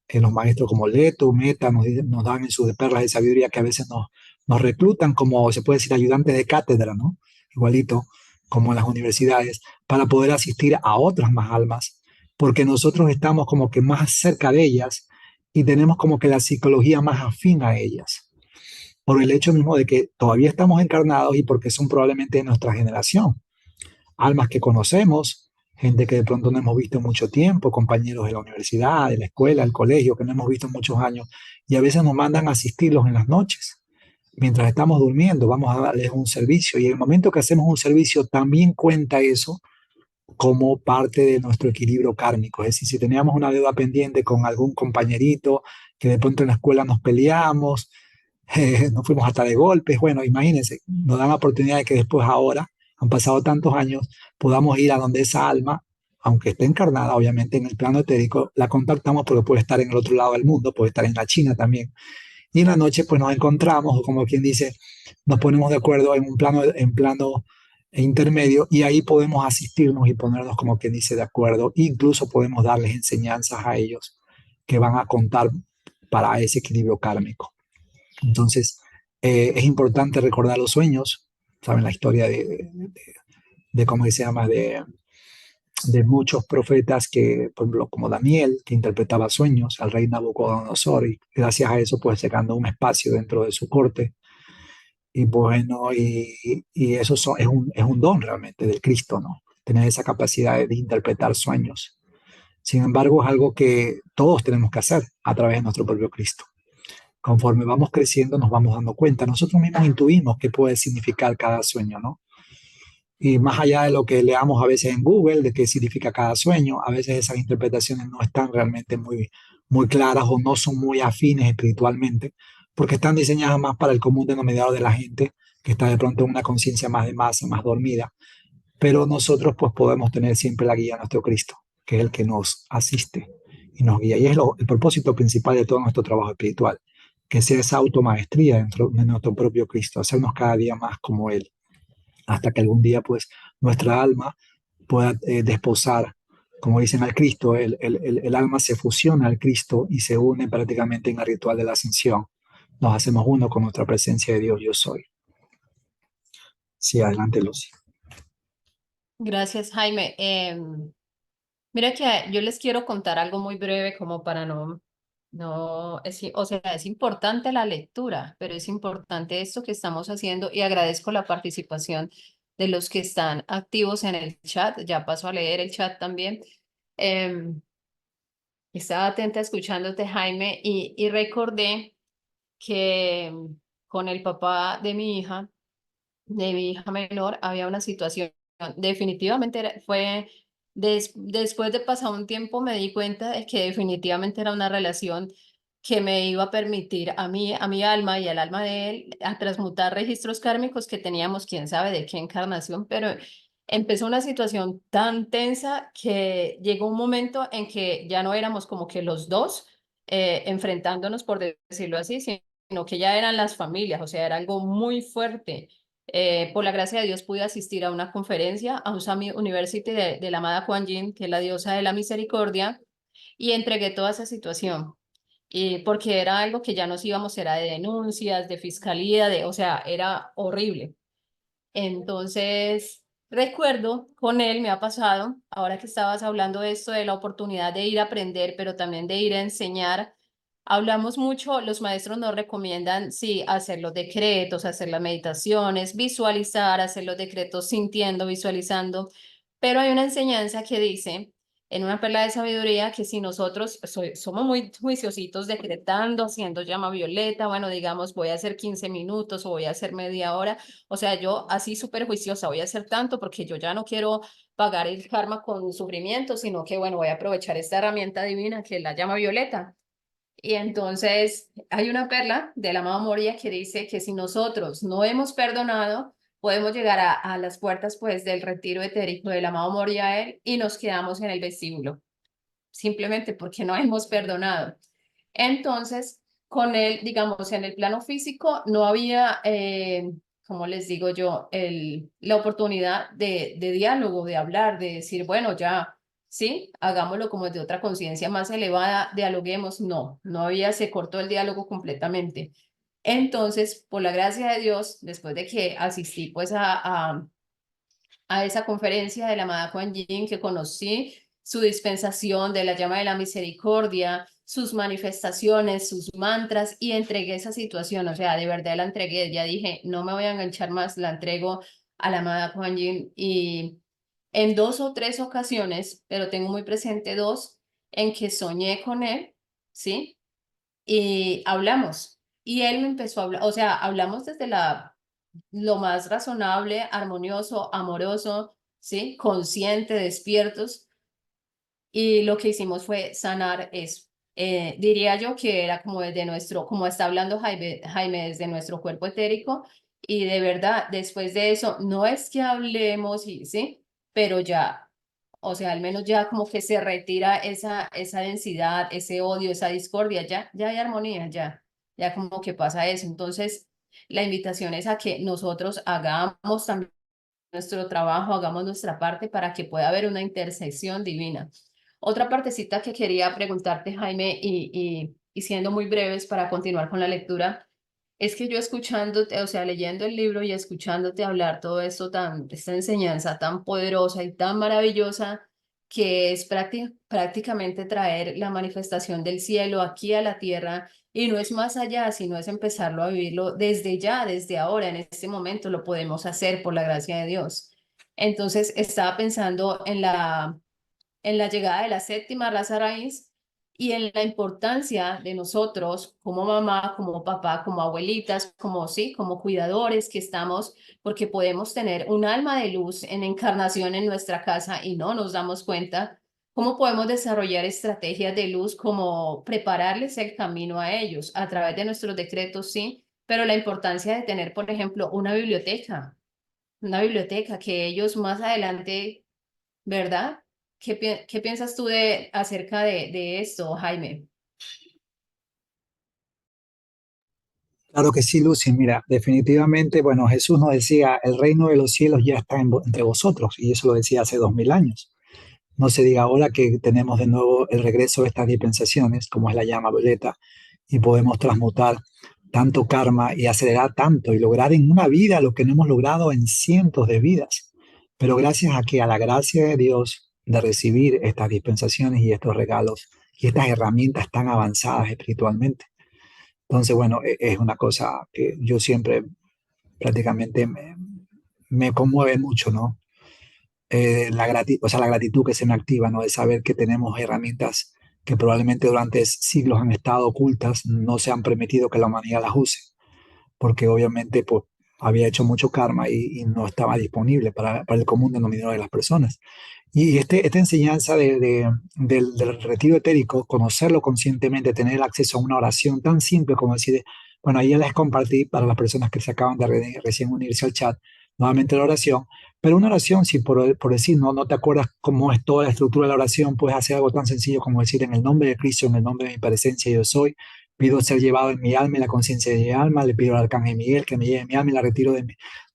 Los maestros como Leto, Meta, nos dan en sus perlas de sabiduría que a veces nos reclutan como, se puede decir, ayudantes de cátedra, ¿no? Igualito como en las universidades, para poder asistir a otras más almas, porque nosotros estamos como que más cerca de ellas y tenemos como que la psicología más afín a ellas, por el hecho mismo de que todavía estamos encarnados y porque son probablemente de nuestra generación almas que conocemos, gente que de pronto no hemos visto en mucho tiempo, compañeros de la universidad, de la escuela, del colegio, que no hemos visto en muchos años, y a veces nos mandan a asistirlos en las noches. Mientras estamos durmiendo, vamos a darles un servicio, y en el momento que hacemos un servicio, también cuenta eso como parte de nuestro equilibrio kármico. Es decir, si teníamos una deuda pendiente con algún compañerito, que de pronto en la escuela nos peleamos, nos fuimos hasta de golpes. Bueno, imagínense, nos dan la oportunidad de que después ahora, han pasado tantos años, podamos ir a donde esa alma, aunque esté encarnada, obviamente en el plano etérico, la contactamos porque puede estar en el otro lado del mundo, puede estar en la China también. Y en la noche pues nos encontramos, o como quien dice, nos ponemos de acuerdo en plano intermedio y ahí podemos asistirnos y ponernos como quien dice de acuerdo. Incluso podemos darles enseñanzas a ellos que van a contar para ese equilibrio kármico. Entonces, es importante recordar los sueños, ¿saben? La historia de cómo se llama, de muchos profetas que, por ejemplo, como Daniel, que interpretaba sueños al rey Nabucodonosor y gracias a eso, pues se ganó un espacio dentro de su corte. Y bueno, y eso es un don realmente del Cristo, ¿no? Tener esa capacidad de interpretar sueños. Sin embargo, es algo que todos tenemos que hacer a través de nuestro propio Cristo. Conforme vamos creciendo, nos vamos dando cuenta. Nosotros mismos intuimos qué puede significar cada sueño, ¿no? Y más allá de lo que leamos a veces en Google, de qué significa cada sueño, a veces esas interpretaciones no están realmente muy claras o no son muy afines espiritualmente, porque están diseñadas más para el común denominador de la gente, que está de pronto en una conciencia más de masa, más dormida. Pero nosotros pues podemos tener siempre la guía de nuestro Cristo, que es el que nos asiste y nos guía. Y es el propósito principal de todo nuestro trabajo espiritual, que sea esa automaestría dentro de nuestro propio Cristo, hacernos cada día más como Él hasta que algún día pues nuestra alma pueda desposar, como dicen al Cristo, el alma se fusiona al Cristo y se une prácticamente en el ritual de la ascensión. Nos hacemos uno con nuestra presencia de Dios, yo soy. Sí, adelante, Lucy. Gracias, Jaime. Mira que yo les quiero contar algo muy breve como para o sea, es importante la lectura, pero es importante esto que estamos haciendo y agradezco la participación de los que están activos en el chat. Ya paso a leer el chat también. Em, Estaba atenta escuchándote, Jaime, y recordé que con el papá de mi hija menor, había una situación, definitivamente después de pasar un tiempo me di cuenta de que definitivamente era una relación que me iba a permitir a mi alma y al alma de él a transmutar registros kármicos que teníamos, quién sabe de qué encarnación, pero empezó una situación tan tensa que llegó un momento en que ya no éramos como que los dos enfrentándonos, por decirlo así, sino que ya eran las familias, o sea, era algo muy fuerte. Por la gracia de Dios pude asistir a una conferencia, a un Summit University de la amada Kuan Yin, que es la diosa de la misericordia, y entregué toda esa situación. y porque era algo que ya nos íbamos, era de denuncias, de fiscalía, o sea, era horrible. Entonces, recuerdo con él, me ha pasado, ahora que estabas hablando de esto, de la oportunidad de ir a aprender, pero también de ir a enseñar, hablamos mucho, los maestros nos recomiendan, sí, hacer los decretos, hacer las meditaciones, visualizar, hacer los decretos sintiendo, visualizando, pero hay una enseñanza que dice en una perla de sabiduría que si nosotros somos muy juiciositos decretando, haciendo llama violeta, bueno, digamos, voy a hacer 15 minutos o voy a hacer media hora, o sea, yo así súper juiciosa voy a hacer tanto porque yo ya no quiero pagar el karma con sufrimiento, sino que, bueno, voy a aprovechar esta herramienta divina que es la llama violeta. Y entonces hay una perla de la Amada Moria que dice que si nosotros no hemos perdonado, podemos llegar a las puertas pues del retiro etérico del Amado Moria a él y nos quedamos en el vestíbulo, simplemente porque no hemos perdonado. Entonces, con él, digamos, en el plano físico no había, como les digo yo, la oportunidad de diálogo, de hablar, de decir, bueno, ya, sí, hagámoslo como de otra conciencia más elevada, dialoguemos. No, no había, se cortó el diálogo completamente. Entonces, por la gracia de Dios, después de que asistí pues a esa conferencia de la amada Kuan Yin, que conocí su dispensación de la llama de la misericordia, sus manifestaciones, sus mantras, y entregué esa situación, o sea, de verdad la entregué, ya dije, no me voy a enganchar más, la entrego a la amada Kuan Yin, y en 2 o 3 ocasiones, pero tengo muy presente dos, en que soñé con él, ¿sí? Y hablamos, y él me empezó a hablar, o sea, hablamos desde lo más razonable, armonioso, amoroso, ¿sí? Consciente, despiertos, y lo que hicimos fue sanar eso. Diría yo que era como desde nuestro, como está hablando Jaime, desde nuestro cuerpo etérico, y de verdad, después de eso, no es que hablemos, ¿sí? Pero ya, o sea, al menos ya como que se retira esa densidad, ese odio, esa discordia, ya hay armonía, ya como que pasa eso. Entonces, la invitación es a que nosotros hagamos también nuestro trabajo, hagamos nuestra parte para que pueda haber una intersección divina. Otra partecita que quería preguntarte, Jaime, y siendo muy breves para continuar con la lectura, es que yo escuchándote, o sea, leyendo el libro y escuchándote hablar todo esto esta enseñanza tan poderosa y tan maravillosa, que es prácticamente traer la manifestación del cielo aquí a la tierra, y no es más allá, sino es empezarlo a vivirlo desde ya, desde ahora, en este momento lo podemos hacer por la gracia de Dios. Entonces, estaba pensando en la llegada de la séptima raza raíz y en la importancia de nosotros como mamá, como papá, como abuelitas, como sí, como cuidadores que estamos, porque podemos tener un alma de luz en encarnación en nuestra casa y no nos damos cuenta. ¿Cómo podemos desarrollar estrategias de luz como prepararles el camino a ellos a través de nuestros decretos, sí? Pero la importancia de tener, por ejemplo, una biblioteca que ellos más adelante, ¿verdad? ¿Qué piensas tú acerca de esto, Jaime? Claro que sí, Lucy. Mira, definitivamente, bueno, Jesús nos decía, el reino de los cielos ya está entre vosotros, y eso lo decía hace 2000 años. No se diga ahora que tenemos de nuevo el regreso de estas dispensaciones, como es la llama violeta, y podemos transmutar tanto karma y acelerar tanto y lograr en una vida lo que no hemos logrado en cientos de vidas. Pero gracias a que a la gracia de Dios de recibir estas dispensaciones y estos regalos y estas herramientas tan avanzadas espiritualmente. Entonces, bueno, es una cosa que yo siempre prácticamente me conmueve mucho, ¿no? O sea, la gratitud que se me activa, ¿no? De saber que tenemos herramientas que probablemente durante siglos han estado ocultas, no se han permitido que la humanidad las use, porque obviamente pues, había hecho mucho karma y no estaba disponible para el común denominador de las personas. Y esta enseñanza del retiro etérico, conocerlo conscientemente, tener acceso a una oración tan simple como decir, bueno, ahí ya les compartí para las personas que se acaban de recién unirse al chat, nuevamente la oración, pero una oración, si por decir no te acuerdas cómo es toda la estructura de la oración, puedes hacer algo tan sencillo como decir, en el nombre de Cristo, en el nombre de mi presencia yo soy, pido ser llevado en mi alma y la conciencia de mi alma, le pido al arcángel Miguel que me lleve mi alma y la retiro de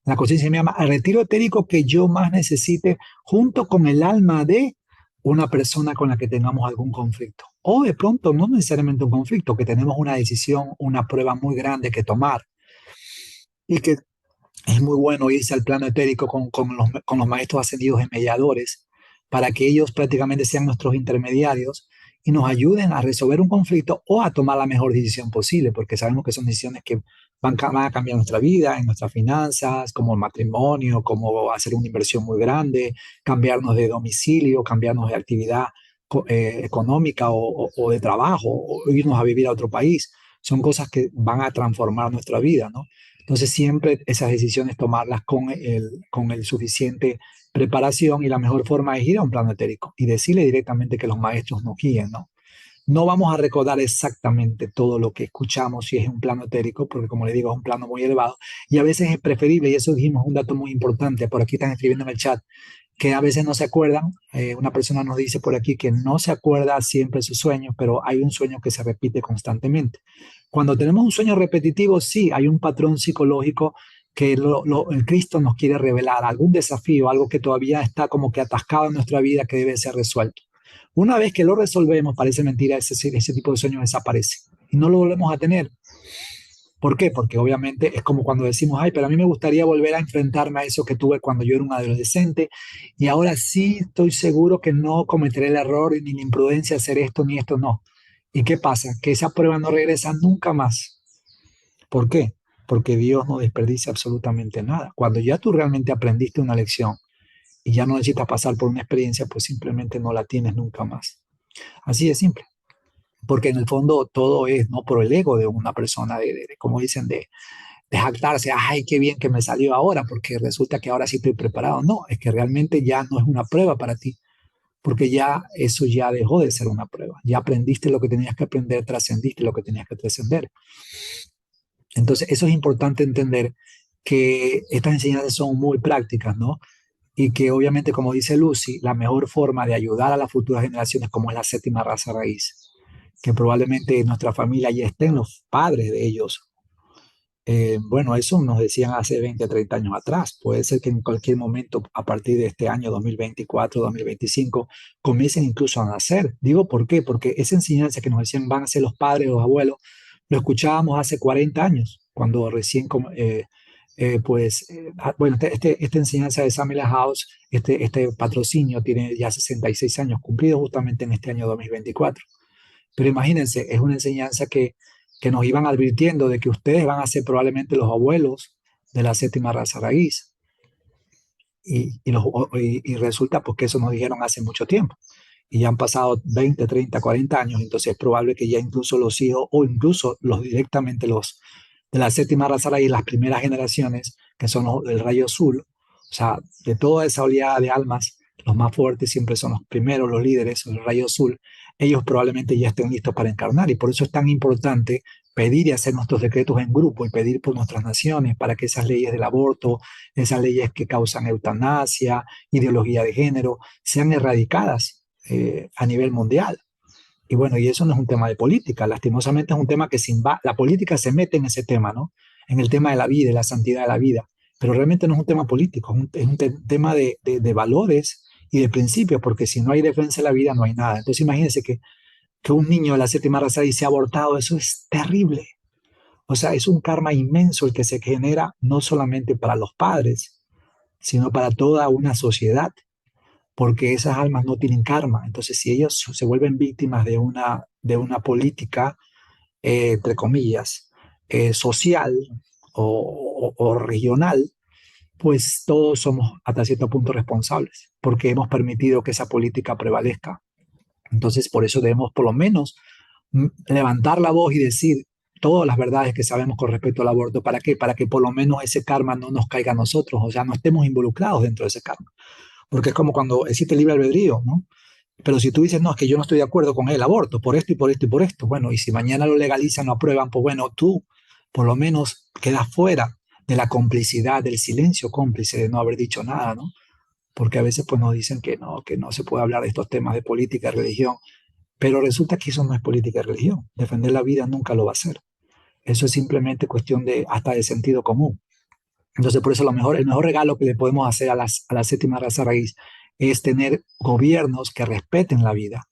la conciencia de mi alma, al retiro etérico que yo más necesite junto con el alma de una persona con la que tengamos algún conflicto. o de pronto no necesariamente un conflicto, que tenemos una decisión, una prueba muy grande que tomar y que es muy bueno irse al plano etérico con los maestros ascendidos y mediadores para que ellos prácticamente sean nuestros intermediarios y nos ayuden a resolver un conflicto o a tomar la mejor decisión posible, porque sabemos que son decisiones que van a cambiar nuestra vida, en nuestras finanzas, como el matrimonio, como hacer una inversión muy grande, cambiarnos de domicilio, cambiarnos de actividad económica o de trabajo, o irnos a vivir a otro país. Son cosas que van a transformar nuestra vida, ¿no? Entonces siempre esas decisiones tomarlas con el suficiente preparación y la mejor forma es ir a un plano etérico y decirle directamente que los maestros nos guíen, ¿no? No vamos a recordar exactamente todo lo que escuchamos si es un plano etérico, porque como le digo, es un plano muy elevado y a veces es preferible, y eso dijimos un dato muy importante, por aquí están escribiendo en el chat, que a veces no se acuerdan. Una persona nos dice por aquí que no se acuerda siempre de sus sueños, pero hay un sueño que se repite constantemente. Cuando tenemos un sueño repetitivo, sí, hay un patrón psicológico que el Cristo nos quiere revelar, algún desafío, algo que todavía está como que atascado en nuestra vida que debe ser resuelto. Una vez que lo resolvemos, parece mentira, ese tipo de sueño desaparece y no lo volvemos a tener. ¿Por qué? Porque obviamente es como cuando decimos, ay, pero a mí me gustaría volver a enfrentarme a eso que tuve cuando yo era un adolescente y ahora sí estoy seguro que no cometeré el error ni la imprudencia de hacer esto ni esto, no. ¿Y qué pasa? Que esa prueba no regresa nunca más. ¿Por qué? Porque Dios no desperdicia absolutamente nada. Cuando ya tú realmente aprendiste una lección y ya no necesitas pasar por una experiencia, pues simplemente no la tienes nunca más. Así de simple. Porque en el fondo todo es no por el ego de una persona, como dicen, de jactarse, ay, qué bien que me salió ahora, porque resulta que ahora sí estoy preparado. No, es que realmente ya no es una prueba para ti, porque ya eso ya dejó de ser una prueba. Ya aprendiste lo que tenías que aprender, trascendiste lo que tenías que trascender. Entonces, eso es importante entender que estas enseñanzas son muy prácticas, ¿no? Y que obviamente, como dice Lucy, la mejor forma de ayudar a las futuras generaciones, como es la séptima raza raíz, que probablemente en nuestra familia ya estén los padres de ellos. Bueno, eso nos decían hace 20, 30 años atrás. Puede ser que en cualquier momento, a partir de este año 2024, 2025, comiencen incluso a nacer. Digo, ¿por qué? Porque esa enseñanza que nos decían van a ser los padres, los abuelos, lo escuchábamos hace 40 años, cuando recién, bueno, esta enseñanza de Samuel House, este patrocinio tiene ya 66 años cumplidos justamente en este año 2024. Pero imagínense, es una enseñanza que nos iban advirtiendo de que ustedes van a ser probablemente los abuelos de la séptima raza raíz. Y resulta pues que eso nos dijeron hace mucho tiempo. Y ya han pasado 20, 30, 40 años, entonces es probable que ya incluso los hijos o incluso directamente los de la séptima raza raíz, las primeras generaciones, que son los del rayo azul, o sea, de toda esa oleada de almas, los más fuertes siempre son los primeros, los líderes, el rayo azul, ellos probablemente ya estén listos para encarnar y por eso es tan importante pedir y hacer nuestros decretos en grupo y pedir por nuestras naciones para que esas leyes del aborto, esas leyes que causan eutanasia, ideología de género, sean erradicadas a nivel mundial. Y bueno, y eso no es un tema de política, lastimosamente es un tema que la política se mete en ese tema, ¿no? En el tema de la vida y la santidad de la vida, pero realmente no es un tema político, es un tema de valores y de principios, porque si no hay defensa de la vida no hay nada. Entonces imagínense que un niño de la séptima raza dice abortado, eso es terrible. O sea, es un karma inmenso el que se genera no solamente para los padres, sino para toda una sociedad, porque esas almas no tienen karma. Entonces, si ellos se vuelven víctimas de una política, entre comillas, social o regional, pues todos somos hasta cierto punto responsables, porque hemos permitido que esa política prevalezca. Entonces, por eso debemos por lo menos levantar la voz y decir todas las verdades que sabemos con respecto al aborto. ¿Para qué? Para que por lo menos ese karma no nos caiga a nosotros, o sea, no estemos involucrados dentro de ese karma. Porque es como cuando existe libre albedrío, ¿no? Pero si tú dices, no, es que yo no estoy de acuerdo con el aborto, por esto y por esto y por esto, bueno, y si mañana lo legalizan, lo aprueban, pues bueno, tú por lo menos quedas fuera de la complicidad, del silencio cómplice de no haber dicho nada, ¿no? Porque a veces pues nos dicen que no se puede hablar de estos temas de política y religión, pero resulta que eso no es política y religión. Defender la vida nunca lo va a hacer. Eso es simplemente cuestión de hasta de sentido común. Entonces, por eso el mejor regalo que le podemos hacer a la séptima raza raíz es tener gobiernos que respeten la vida,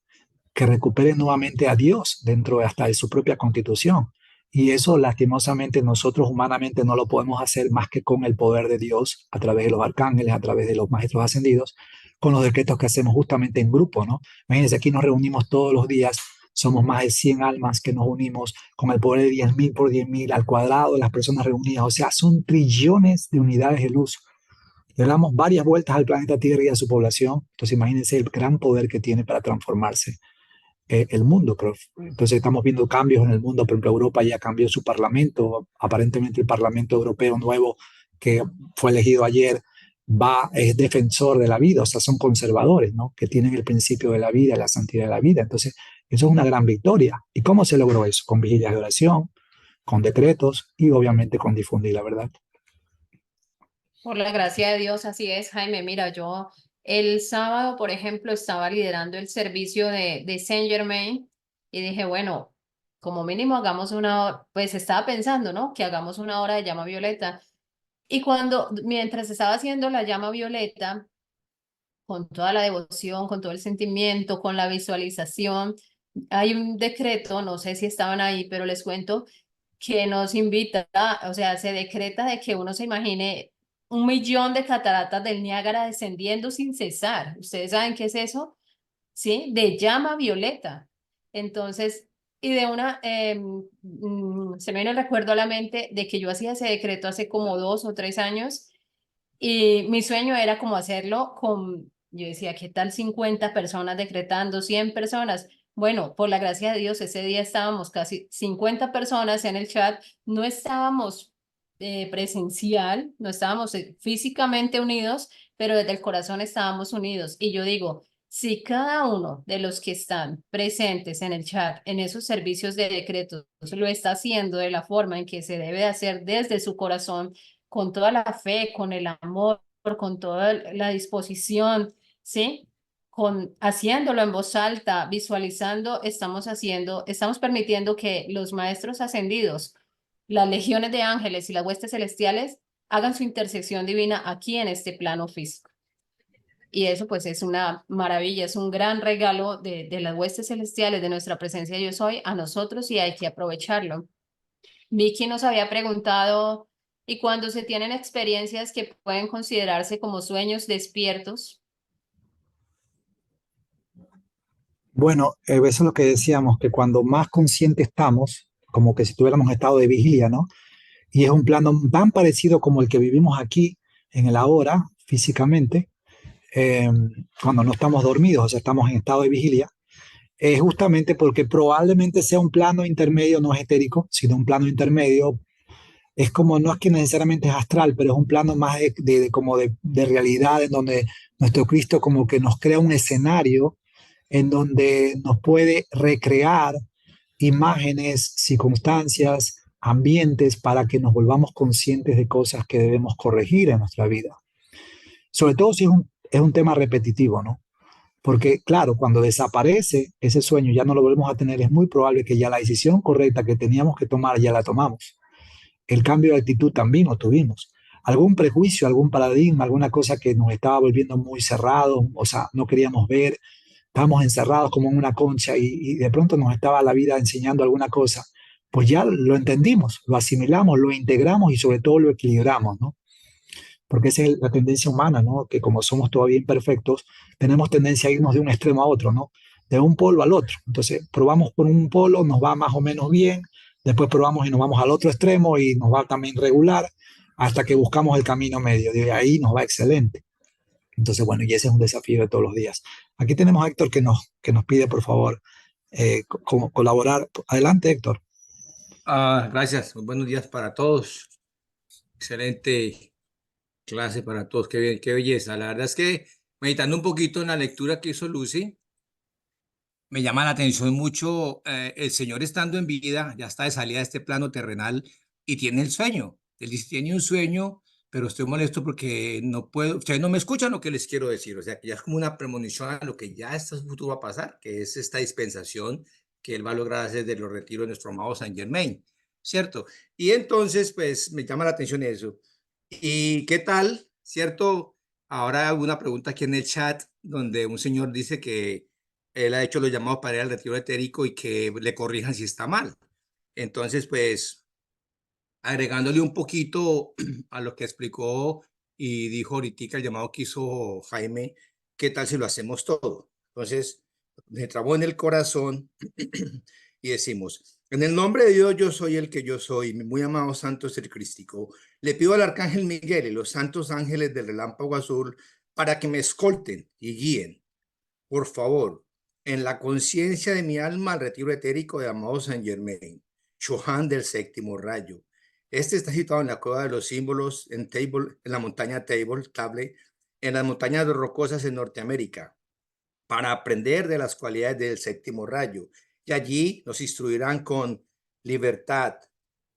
que recuperen nuevamente a Dios dentro hasta de su propia constitución. Y eso lastimosamente nosotros humanamente no lo podemos hacer más que con el poder de Dios a través de los arcángeles, a través de los maestros ascendidos, con los decretos que hacemos justamente en grupo, ¿no? Imagínense, aquí nos reunimos todos los días, somos más de 100 almas que nos unimos con el poder de 10.000 por 10.000 al cuadrado de las personas reunidas, o sea, son trillones de unidades de luz. Le damos varias vueltas al planeta Tierra y a su población, entonces imagínense el gran poder que tiene para transformarse el mundo. Pero, entonces estamos viendo cambios en el mundo. Por ejemplo, Europa ya cambió su parlamento. Aparentemente el Parlamento Europeo nuevo que fue elegido ayer es defensor de la vida, o sea, son conservadores, ¿no? Que tienen el principio de la vida, la santidad de la vida. Entonces, eso es una gran victoria. ¿Y cómo se logró eso? Con vigilias de oración, con decretos y obviamente con difundir la verdad. Por la gracia de Dios, así es, Jaime. Mira, yo el sábado, por ejemplo, estaba liderando el servicio de Saint Germain y dije, bueno, como mínimo hagamos una hora, pues estaba pensando, ¿no? Que hagamos una hora de llama violeta. Y mientras estaba haciendo la llama violeta, con toda la devoción, con todo el sentimiento, con la visualización, hay un decreto, no sé si estaban ahí, pero les cuento que nos invita, o sea, se decreta de que uno se imagine 1.000.000 de cataratas del Niágara descendiendo sin cesar. ¿Ustedes saben qué es eso? ¿Sí? De llama violeta. Entonces, y de se me viene el recuerdo a la mente de que yo hacía ese decreto hace como 2 o 3 años y mi sueño era como hacerlo yo decía, ¿qué tal 50 personas decretando, 100 personas? Bueno, por la gracia de Dios, ese día estábamos casi 50 personas en el chat, no estábamos presencial, no estábamos físicamente unidos, pero desde el corazón estábamos unidos. Y yo digo, si cada uno de los que están presentes en el chat, en esos servicios de decretos, lo está haciendo de la forma en que se debe hacer desde su corazón, con toda la fe, con el amor, con toda la disposición, ¿sí? Haciéndolo en voz alta, visualizando, estamos permitiendo que los maestros ascendidos, las legiones de ángeles y las huestes celestiales hagan su intersección divina aquí en este plano físico. Y eso pues es una maravilla, es un gran regalo de las huestes celestiales, de nuestra presencia yo soy a nosotros y hay que aprovecharlo. Vicky nos había preguntado, ¿y cuando se tienen experiencias que pueden considerarse como sueños despiertos? Bueno, eso es lo que decíamos, que cuando más consciente estamos, como que si tuviéramos estado de vigilia, ¿no? Y es un plano tan parecido como el que vivimos aquí en el ahora, físicamente, eh, cuando no estamos dormidos, o sea, estamos en estado de vigilia, es justamente porque probablemente sea un plano intermedio, no es etérico, sino un plano intermedio. Es como, no es que necesariamente es astral, pero es un plano más como de realidad, en donde nuestro Cristo como que nos crea un escenario en donde nos puede recrear imágenes, circunstancias, ambientes para que nos volvamos conscientes de cosas que debemos corregir en nuestra vida. Sobre todo si es un tema repetitivo, ¿no? Porque claro, cuando desaparece ese sueño, ya no lo volvemos a tener, es muy probable que ya la decisión correcta que teníamos que tomar ya la tomamos. El cambio de actitud también lo tuvimos. Algún prejuicio, algún paradigma, alguna cosa que nos estaba volviendo muy cerrados, o sea, no queríamos ver, estábamos encerrados como en una concha y de pronto nos estaba la vida enseñando alguna cosa, pues ya lo entendimos, lo asimilamos, lo integramos y sobre todo lo equilibramos, ¿no? Porque esa es la tendencia humana, ¿no? Que como somos todavía imperfectos, tenemos tendencia a irnos de un extremo a otro, ¿no? De un polo al otro. Entonces, probamos por un polo, nos va más o menos bien, después probamos y nos vamos al otro extremo y nos va también regular, hasta que buscamos el camino medio. De ahí nos va excelente. Entonces, bueno, y ese es un desafío de todos los días. Aquí tenemos a Héctor que nos pide, por favor, colaborar. Adelante, Héctor. Gracias, muy buenos días para todos. Excelente clase para todos, qué bien, qué belleza. La verdad es que meditando un poquito en la lectura que hizo Lucy, me llama la atención mucho el Señor estando en vida, ya está de salida de este plano terrenal y tiene el sueño. Él dice, tiene un sueño, pero estoy molesto porque no puedo, ustedes no me escuchan lo que les quiero decir. O sea, que ya es como una premonición a lo que ya está futuro va a pasar, que es esta dispensación que Él va a lograr hacer de los retiros de nuestro amado Saint Germain, ¿cierto? Y entonces, pues, me llama la atención eso. ¿Y qué tal, cierto? Ahora hago una pregunta aquí en el chat donde un señor dice que él ha hecho los llamados para ir al retiro etérico y que le corrijan si está mal. Entonces, pues, agregándole un poquito a lo que explicó y dijo ahorita el llamado que hizo Jaime, ¿qué tal si lo hacemos todo? Entonces, entramos en el corazón y decimos, en el nombre de Dios, yo soy el que yo soy, mi muy amado Santo Ser Crístico. Le pido al Arcángel Miguel y los santos ángeles del relámpago azul para que me escolten y guíen, por favor, en la conciencia de mi alma al retiro etérico de amado Saint Germain, Chohan del séptimo rayo. Este está situado en la cueva de los símbolos en la montaña Table, en las montañas rocosas en Norteamérica, para aprender de las cualidades del séptimo rayo. Y allí nos instruirán con libertad,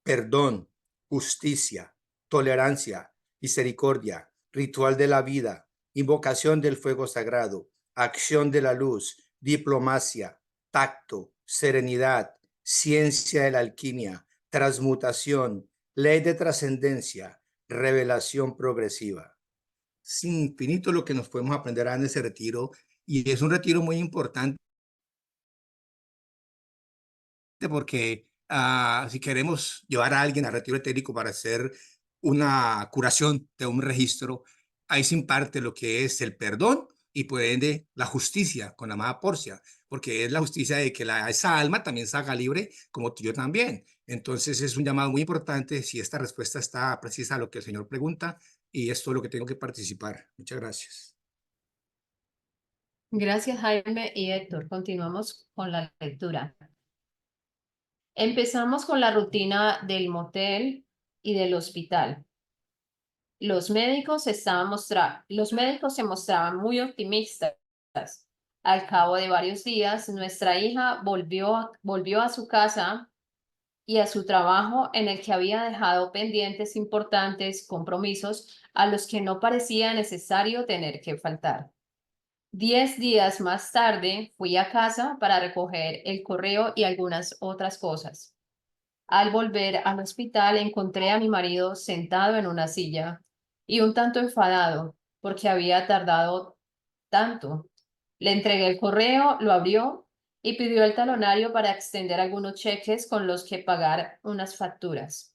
perdón, justicia, tolerancia, misericordia, ritual de la vida, invocación del fuego sagrado, acción de la luz, diplomacia, tacto, serenidad, ciencia de la alquimia, transmutación, ley de trascendencia, revelación progresiva. Es infinito lo que nos podemos aprender en ese retiro y es un retiro muy importante porque si queremos llevar a alguien al retiro etérico para hacer una curación de un registro, ahí se imparte lo que es el perdón y por ende la justicia con la amada Porcia, porque es la justicia de que esa alma también salga libre como yo también. Entonces es un llamado muy importante si esta respuesta está precisa a lo que el Señor pregunta y es todo lo que tengo que participar. Muchas gracias. Gracias, Jaime y Héctor. Continuamos con la lectura. Empezamos con la rutina del motel y del hospital. Los médicos se mostraban muy optimistas. Al cabo de varios días, nuestra hija volvió a su casa y a su trabajo en el que había dejado pendientes importantes compromisos a los que no parecía necesario tener que faltar. 10 días más tarde fui a casa para recoger el correo y algunas otras cosas. Al volver al hospital encontré a mi marido sentado en una silla y un tanto enfadado porque había tardado tanto. Le entregué el correo, lo abrió y pidió el talonario para extender algunos cheques con los que pagar unas facturas.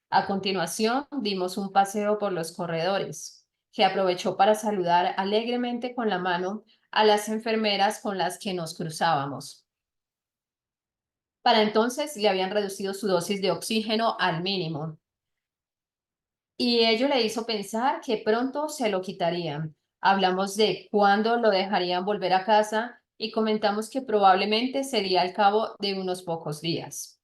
A continuación, dimos un paseo por los corredores, que aprovechó para saludar alegremente con la mano a las enfermeras con las que nos cruzábamos. Para entonces le habían reducido su dosis de oxígeno al mínimo. Y ello le hizo pensar que pronto se lo quitarían. Hablamos de cuándo lo dejarían volver a casa y comentamos que probablemente sería al cabo de unos pocos días.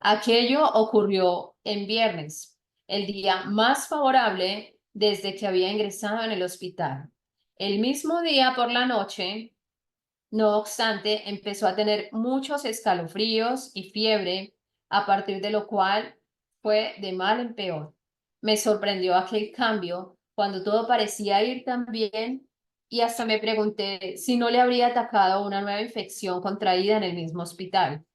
Aquello ocurrió en viernes, el día más favorable desde que había ingresado en el hospital. El mismo día por la noche, no obstante, empezó a tener muchos escalofríos y fiebre, a partir de lo cual fue de mal en peor. Me sorprendió aquel cambio cuando todo parecía ir tan bien y hasta me pregunté si no le habría atacado una nueva infección contraída en el mismo hospital.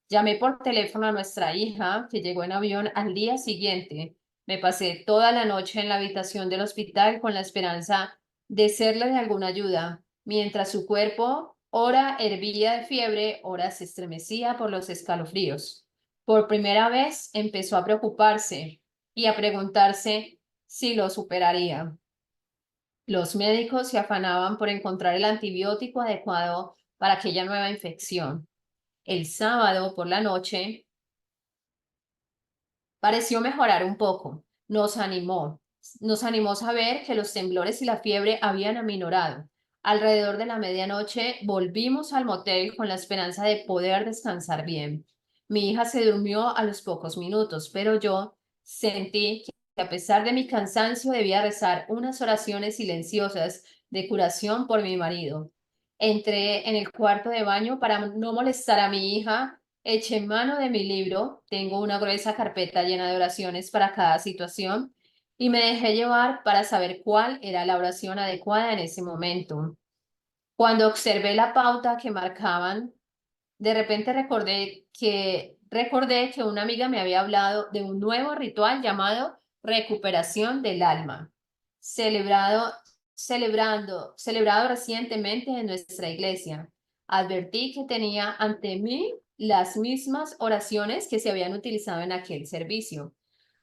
Llamé por teléfono a nuestra hija, que llegó en avión al día siguiente. Me pasé toda la noche en la habitación del hospital con la esperanza de serle de alguna ayuda, mientras su cuerpo ora hervía de fiebre, ora se estremecía por los escalofríos. Por primera vez empezó a preocuparse y a preguntarse si lo superaría. Los médicos se afanaban por encontrar el antibiótico adecuado para aquella nueva infección. El sábado por la noche pareció mejorar un poco. Nos animó a saber que los temblores y la fiebre habían aminorado. Alrededor de la medianoche volvimos al motel con la esperanza de poder descansar bien. Mi hija se durmió a los pocos minutos, pero yo sentí que a pesar de mi cansancio debía rezar unas oraciones silenciosas de curación por mi marido. Entré en el cuarto de baño para no molestar a mi hija. Eché mano de mi libro, tengo una gruesa carpeta llena de oraciones para cada situación, y me dejé llevar para saber cuál era la oración adecuada en ese momento. Cuando observé la pauta que marcaban, de repente recordé que una amiga me había hablado de un nuevo ritual llamado recuperación del alma, celebrado recientemente en nuestra iglesia. Advertí que tenía ante mí las mismas oraciones que se habían utilizado en aquel servicio.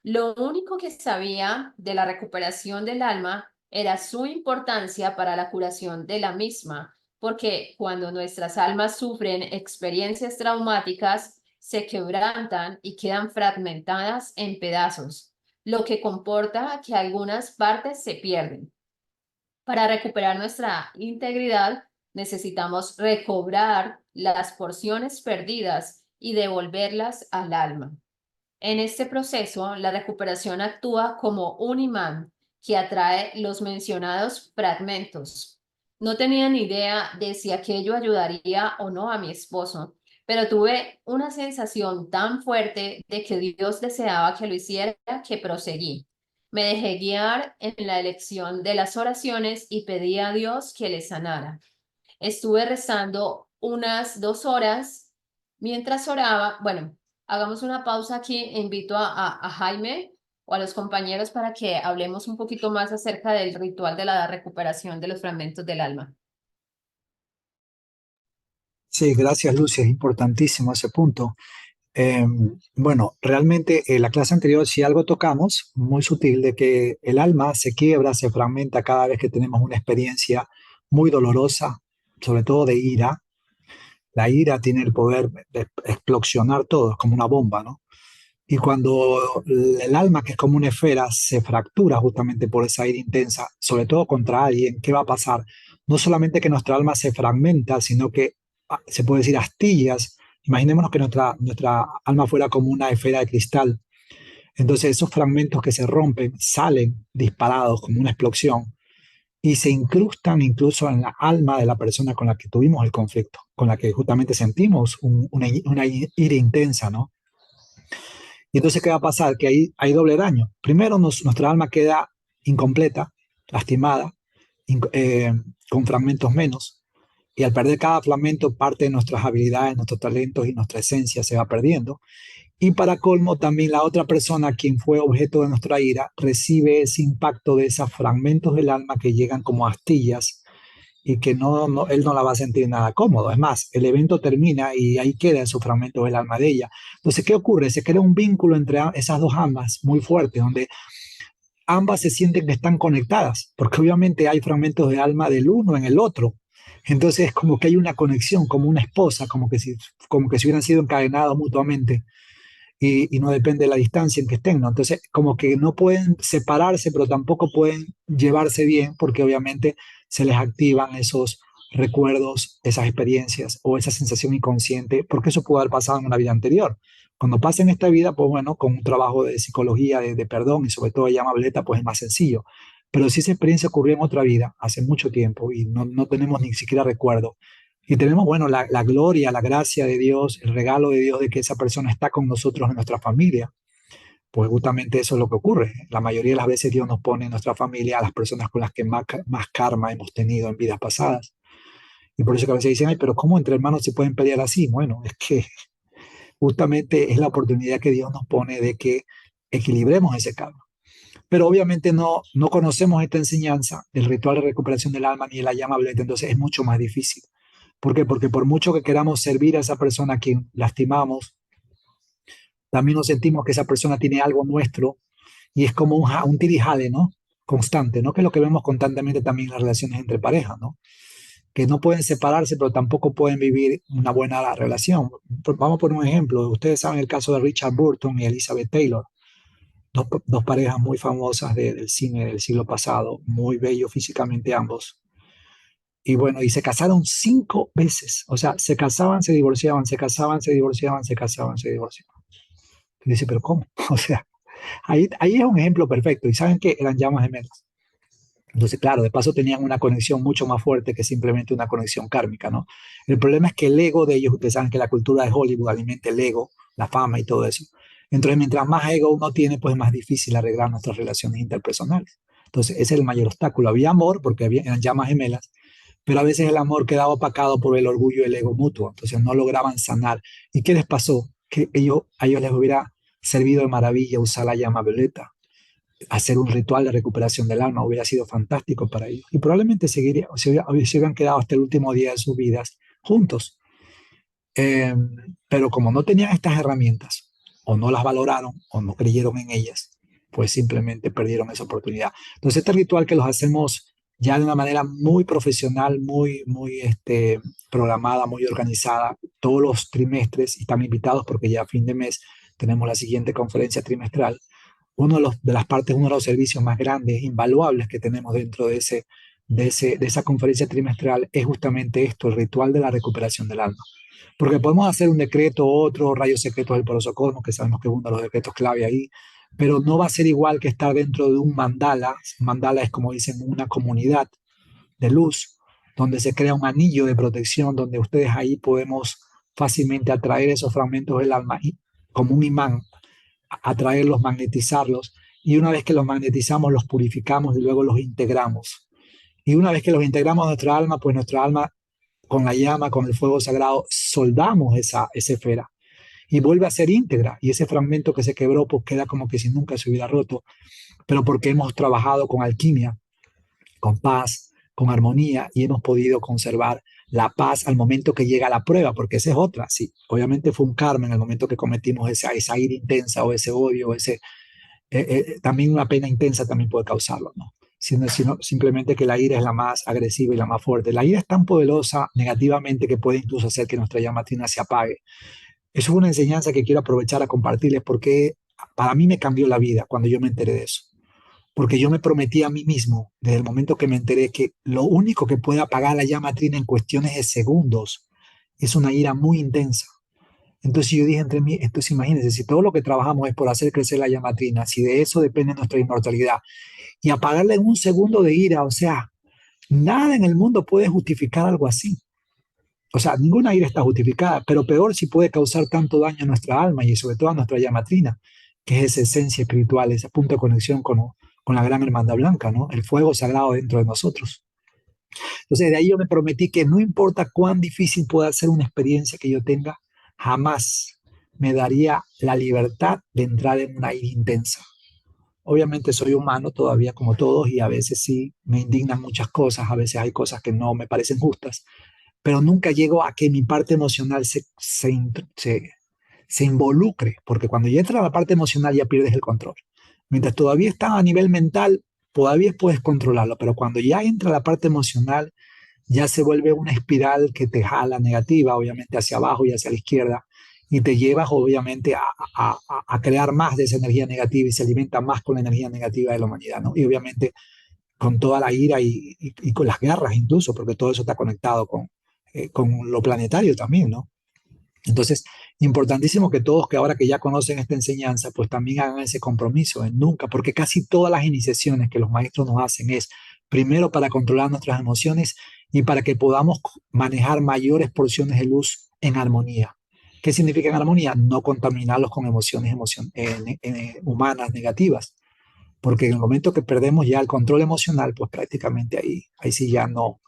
Lo único que sabía de la recuperación del alma era su importancia para la curación de la misma, porque cuando nuestras almas sufren experiencias traumáticas, se quebrantan y quedan fragmentadas en pedazos, lo que comporta que algunas partes se pierden. Para recuperar nuestra integridad, necesitamos recobrar las porciones perdidas y devolverlas al alma. En este proceso, la recuperación actúa como un imán que atrae los mencionados fragmentos. No tenía ni idea de si aquello ayudaría o no a mi esposo, pero tuve una sensación tan fuerte de que Dios deseaba que lo hiciera que proseguí. Me dejé guiar en la elección de las oraciones y pedí a Dios que le sanara. Estuve rezando unas 2 horas. Mientras oraba, bueno, hagamos una pausa aquí e invito a Jaime o a los compañeros para que hablemos un poquito más acerca del ritual de la recuperación de los fragmentos del alma. Sí, gracias, Lucia. Es importantísimo ese punto. Eh, bueno, realmente en la clase anterior, si algo tocamos, muy sutil, de que el alma se quiebra, se fragmenta cada vez que tenemos una experiencia muy dolorosa, sobre todo de ira. La ira tiene el poder de explosionar todo, es como una bomba, ¿no? Y cuando el alma, que es como una esfera, se fractura justamente por esa ira intensa, sobre todo contra alguien, ¿qué va a pasar? No solamente que nuestra alma se fragmenta, sino que se puede decir astillas. Imaginémonos que nuestra alma fuera como una esfera de cristal. Entonces esos fragmentos que se rompen salen disparados como una explosión y se incrustan incluso en la alma de la persona con la que tuvimos el conflicto, con la que justamente sentimos una ira intensa, ¿no? Y entonces, ¿qué va a pasar? Que ahí hay doble daño. Primero, nuestra alma queda incompleta, lastimada, con fragmentos menos. Y al perder cada fragmento, parte de nuestras habilidades, nuestros talentos y nuestra esencia se va perdiendo. Y para colmo, también la otra persona, quien fue objeto de nuestra ira, recibe ese impacto de esos fragmentos del alma que llegan como astillas y que él no la va a sentir nada cómodo. Es más, el evento termina y ahí queda esos fragmentos del alma de ella. Entonces, ¿qué ocurre? Se crea un vínculo entre esas dos almas muy fuerte, donde ambas se sienten que están conectadas, porque obviamente hay fragmentos de alma del uno en el otro. Entonces, es como que hay una conexión, como una esposa, como que si hubieran sido encadenados mutuamente y no depende de la distancia en que estén, ¿no? Entonces, como que no pueden separarse, pero tampoco pueden llevarse bien, porque obviamente se les activan esos recuerdos, esas experiencias o esa sensación inconsciente, porque eso pudo haber pasado en una vida anterior. Cuando pasa en esta vida, pues bueno, con un trabajo de psicología, de perdón y sobre todo de llama violeta, pues es más sencillo. Pero si esa experiencia ocurrió en otra vida, hace mucho tiempo, y no tenemos ni siquiera recuerdo, y tenemos, bueno, la gloria, la gracia de Dios, el regalo de Dios de que esa persona está con nosotros en nuestra familia. Pues justamente eso es lo que ocurre. La mayoría de las veces Dios nos pone en nuestra familia a las personas con las que más karma hemos tenido en vidas pasadas. Y por eso que a veces dicen, ay, pero ¿cómo entre hermanos se pueden pelear así? Bueno, es que justamente es la oportunidad que Dios nos pone de que equilibremos ese karma. Pero obviamente no conocemos esta enseñanza del ritual de recuperación del alma ni de la llama violeta, entonces es mucho más difícil. ¿Por qué? Porque por mucho que queramos servir a esa persona a quien lastimamos, también nos sentimos que esa persona tiene algo nuestro y es como un tirijale, ¿no? Constante, ¿no? Que es lo que vemos constantemente también en las relaciones entre parejas, ¿no? Que no pueden separarse, pero tampoco pueden vivir una buena relación. Vamos por un ejemplo. Ustedes saben el caso de Richard Burton y Elizabeth Taylor, dos parejas muy famosas del cine del siglo pasado, muy bellos físicamente ambos. Y bueno, y se casaron 5 veces. O sea, se casaban, se divorciaban, se casaban, se divorciaban, se casaban, se divorciaban. Y dice, pero ¿cómo? O sea, ahí es un ejemplo perfecto. Y saben que eran llamas gemelas. Entonces, claro, de paso tenían una conexión mucho más fuerte que simplemente una conexión kármica, ¿no? El problema es que el ego de ellos, ustedes saben que la cultura de Hollywood alimenta el ego, la fama y todo eso. Entonces, mientras más ego uno tiene, pues es más difícil arreglar nuestras relaciones interpersonales. Entonces, ese es el mayor obstáculo. Había amor porque eran llamas gemelas, pero a veces el amor quedaba opacado por el orgullo y el ego mutuo, entonces no lograban sanar. ¿Y qué les pasó? Que a ellos les hubiera servido de maravilla usar la llama violeta, hacer un ritual de recuperación del alma, hubiera sido fantástico para ellos. Y probablemente se hubieran quedado hasta el último día de sus vidas juntos. Eh, pero como no tenían estas herramientas, o no las valoraron, o no creyeron en ellas, pues simplemente perdieron esa oportunidad. Entonces, este ritual que los hacemos ya de una manera muy profesional, muy programada, muy organizada, todos los trimestres, y están invitados porque ya a fin de mes tenemos la siguiente conferencia trimestral. De las partes, uno de los servicios más grandes, invaluables que tenemos dentro de esa conferencia trimestral es justamente esto, el ritual de la recuperación del alma. Porque podemos hacer un decreto, otro, rayos secretos del prosocosmos, que sabemos que es uno de los decretos clave ahí, pero no va a ser igual que estar dentro de un mandala. Mandala es, como dicen, una comunidad de luz, donde se crea un anillo de protección, donde ustedes ahí podemos fácilmente atraer esos fragmentos del alma y, como un imán, atraerlos, magnetizarlos, y una vez que los magnetizamos, los purificamos y luego los integramos. Y una vez que los integramos a nuestra alma, pues nuestra alma con la llama, con el fuego sagrado, soldamos esa esfera y vuelve a ser íntegra. Y ese fragmento que se quebró, pues queda como que si nunca se hubiera roto, pero porque hemos trabajado con alquimia, con paz, con armonía, y hemos podido conservar la paz al momento que llega la prueba, porque esa es otra. Sí, obviamente fue un karma en el momento que cometimos esa ira intensa o ese odio, también una pena intensa también puede causarlo, ¿no? Sino simplemente que la ira es la más agresiva y la más fuerte. La ira es tan poderosa negativamente que puede incluso hacer que nuestra llama trina se apague. Eso es una enseñanza que quiero aprovechar a compartirles porque para mí me cambió la vida cuando yo me enteré de eso. Porque yo me prometí a mí mismo, desde el momento que me enteré, que lo único que puede apagar la llama trina en cuestiones de segundos es una ira muy intensa. Entonces yo dije entre mí, entonces imagínense, si todo lo que trabajamos es por hacer crecer la llama trina, si de eso depende nuestra inmortalidad, y apagarla en un segundo de ira, o sea, nada en el mundo puede justificar algo así. O sea, ninguna ira está justificada, pero peor si puede causar tanto daño a nuestra alma y sobre todo a nuestra llama trina, que es esa esencia espiritual, ese punto de conexión con la gran hermandad blanca, ¿no? El fuego sagrado dentro de nosotros. Entonces, de ahí yo me prometí que no importa cuán difícil pueda ser una experiencia que yo tenga, jamás me daría la libertad de entrar en una ira intensa. Obviamente soy humano todavía como todos y a veces sí me indignan muchas cosas, a veces hay cosas que no me parecen justas, pero nunca llego a que mi parte emocional se involucre, porque cuando ya entra la parte emocional ya pierdes el control. Mientras todavía está a nivel mental, todavía puedes controlarlo, pero cuando ya entra la parte emocional, ya se vuelve una espiral que te jala negativa, obviamente hacia abajo y hacia la izquierda, y te llevas obviamente a crear más de esa energía negativa y se alimenta más con la energía negativa de la humanidad, ¿no? Y obviamente con toda la ira y con las guerras incluso, porque todo eso está conectado con lo planetario también, ¿no? Entonces, importantísimo que todos que ahora que ya conocen esta enseñanza, pues también hagan ese compromiso en nunca, porque casi todas las iniciaciones que los maestros nos hacen es primero para controlar nuestras emociones y para que podamos manejar mayores porciones de luz en armonía. ¿Qué significa en armonía? No contaminarlos con emociones humanas negativas, porque en el momento que perdemos ya el control emocional, pues prácticamente ahí sí ya no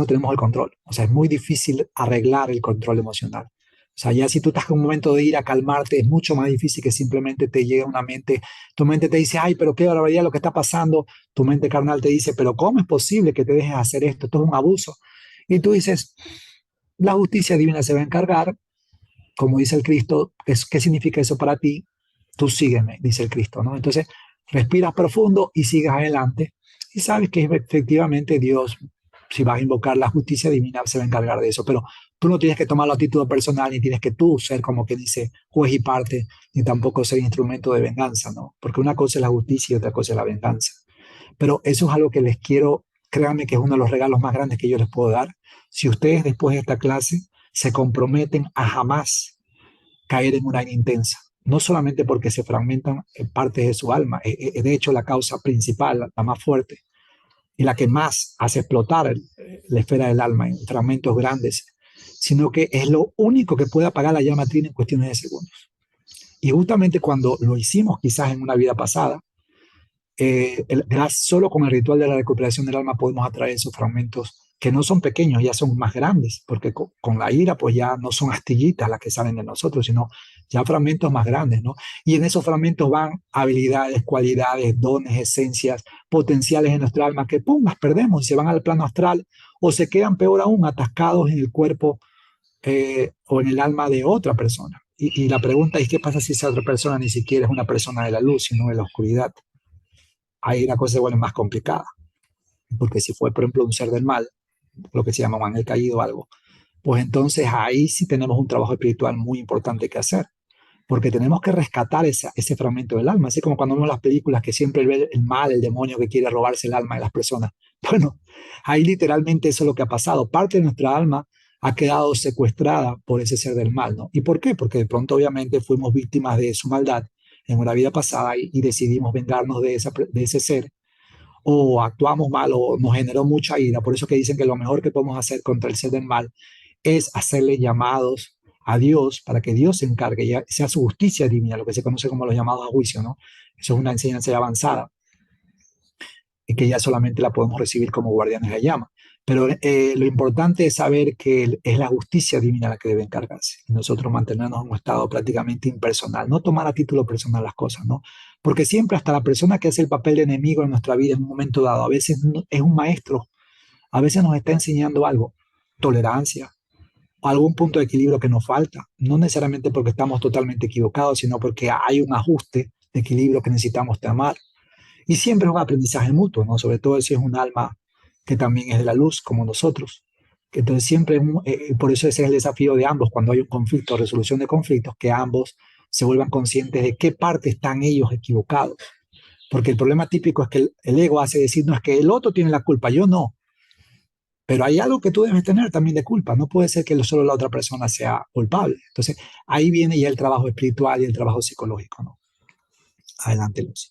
tenemos el control. O sea, es muy difícil arreglar el control emocional. O sea, ya si tú estás en un momento de ir a calmarte, es mucho más difícil que simplemente te llegue a una mente, tu mente te dice, ay, pero qué barbaridad lo que está pasando, tu mente carnal te dice, pero ¿cómo es posible que te dejes hacer esto? Esto es un abuso. Y tú dices, la justicia divina se va a encargar, como dice el Cristo, ¿qué significa eso para ti? Tú sígueme, dice el Cristo, ¿no? Entonces, respiras profundo y sigas adelante y sabes que efectivamente Dios, si vas a invocar la justicia divina, se va a encargar de eso, pero tú no tienes que tomarlo a título personal, ni tienes que tú ser como que dice juez y parte, ni tampoco ser instrumento de venganza, ¿no? Porque una cosa es la justicia y otra cosa es la venganza. Pero eso es algo que les quiero, créanme que es uno de los regalos más grandes que yo les puedo dar. Si ustedes después de esta clase se comprometen a jamás caer en una ira intensa, no solamente porque se fragmentan partes de su alma, de hecho la causa principal, la más fuerte y la que más hace explotar la esfera del alma en fragmentos grandes, sino que es lo único que puede apagar la llama trina en cuestiones de segundos. Y justamente cuando lo hicimos quizás en una vida pasada, solo con el ritual de la recuperación del alma podemos atraer esos fragmentos que no son pequeños, ya son más grandes, porque con la ira pues ya no son astillitas las que salen de nosotros, sino ya fragmentos más grandes, ¿no? Y en esos fragmentos van habilidades, cualidades, dones, esencias, potenciales en nuestra alma que ¡pum!, las perdemos y se van al plano astral o se quedan peor aún atascados en el cuerpo o en el alma de otra persona. Y la pregunta es, ¿qué pasa si esa otra persona ni siquiera es una persona de la luz, sino de la oscuridad? Ahí la cosa se vuelve más complicada, porque si fue, por ejemplo, un ser del mal, lo que se llama un ángel caído o algo, pues entonces ahí sí tenemos un trabajo espiritual muy importante que hacer, porque tenemos que rescatar ese fragmento del alma, así como cuando vemos las películas que siempre ve el mal, el demonio que quiere robarse el alma de las personas. Bueno, ahí literalmente eso es lo que ha pasado. Parte de nuestra alma ha quedado secuestrada por ese ser del mal, ¿no? ¿Y por qué? Porque de pronto obviamente fuimos víctimas de su maldad en una vida pasada y decidimos vengarnos de ese ser o actuamos mal o nos generó mucha ira. Por eso que dicen que lo mejor que podemos hacer contra el ser del mal es hacerle llamados a Dios para que Dios se encargue, ya sea su justicia divina, lo que se conoce como los llamados a juicio, ¿no? Eso es una enseñanza ya avanzada y que ya solamente la podemos recibir como guardianes de la llama. Pero lo importante es saber que es la justicia divina la que debe encargarse y nosotros mantenernos en un estado prácticamente impersonal, no tomar a título personal las cosas, ¿no? Porque siempre hasta la persona que hace el papel de enemigo en nuestra vida en un momento dado, a veces es un maestro, a veces nos está enseñando algo, tolerancia, algún punto de equilibrio que nos falta, no necesariamente porque estamos totalmente equivocados, sino porque hay un ajuste de equilibrio que necesitamos tomar. Y siempre es un aprendizaje mutuo, ¿no? Sobre todo si es un alma que también es de la luz, como nosotros. Que entonces siempre, por eso ese es el desafío de ambos, cuando hay un conflicto, resolución de conflictos, que ambos se vuelvan conscientes de qué parte están ellos equivocados. Porque el problema típico es que el ego hace decir, no, es que el otro tiene la culpa, yo no. Pero hay algo que tú debes tener también de culpa. No puede ser que solo la otra persona sea culpable. Entonces, ahí viene ya el trabajo espiritual y el trabajo psicológico, ¿no? Adelante, Lucy.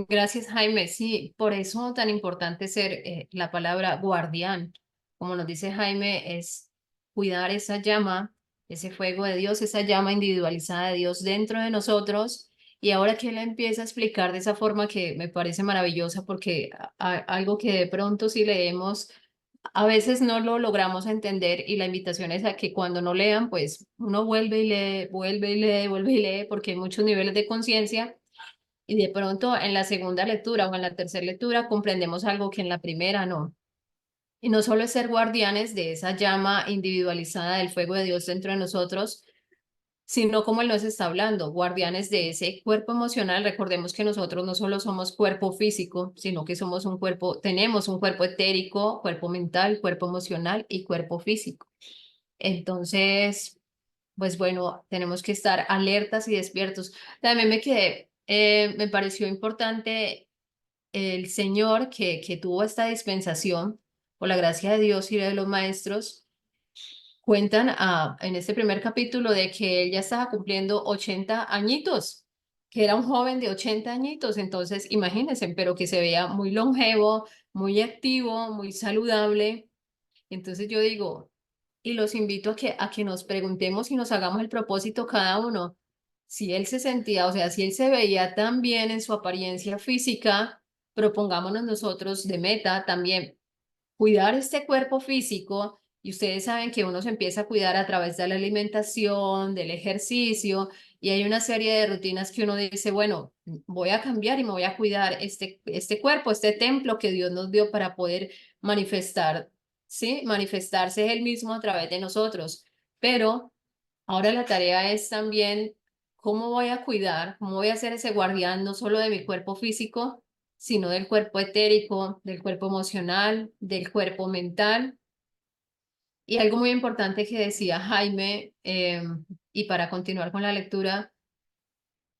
Gracias, Jaime. Sí, por eso tan importante ser la palabra guardián. Como nos dice Jaime, es cuidar esa llama, ese fuego de Dios, esa llama individualizada de Dios dentro de nosotros. Y ahora que él empieza a explicar de esa forma que me parece maravillosa, porque algo que de pronto si leemos, a veces no lo logramos entender y la invitación es a que cuando no lean, pues uno vuelve y lee, vuelve y lee, vuelve y lee, porque hay muchos niveles de conciencia y de pronto en la segunda lectura o en la tercera lectura comprendemos algo que en la primera no. Y no solo es ser guardianes de esa llama individualizada del fuego de Dios dentro de nosotros, sino como él nos está hablando, guardianes de ese cuerpo emocional. Recordemos que nosotros no solo somos cuerpo físico, sino que somos un cuerpo, tenemos un cuerpo etérico, cuerpo mental, cuerpo emocional y cuerpo físico. Entonces, pues bueno, tenemos que estar alertas y despiertos. También me pareció importante el Señor que tuvo esta dispensación, por la gracia de Dios y de los maestros, cuentan en este primer capítulo de que él ya estaba cumpliendo 80 añitos, que era un joven de 80 añitos, entonces imagínense, pero que se veía muy longevo, muy activo, muy saludable. Entonces yo digo, y los invito a que nos preguntemos y nos hagamos el propósito cada uno. Si él se sentía, o sea, si él se veía tan bien en su apariencia física, propongámonos nosotros de meta también cuidar este cuerpo físico. Y ustedes saben que uno se empieza a cuidar a través de la alimentación, del ejercicio, y hay una serie de rutinas que uno dice, bueno, voy a cambiar y me voy a cuidar este cuerpo, este templo que Dios nos dio para poder manifestar, ¿sí? Manifestarse Él mismo a través de nosotros. Pero ahora la tarea es también cómo voy a cuidar, cómo voy a ser ese guardián no solo de mi cuerpo físico, sino del cuerpo etérico, del cuerpo emocional, del cuerpo mental. Y algo muy importante que decía Jaime, y para continuar con la lectura,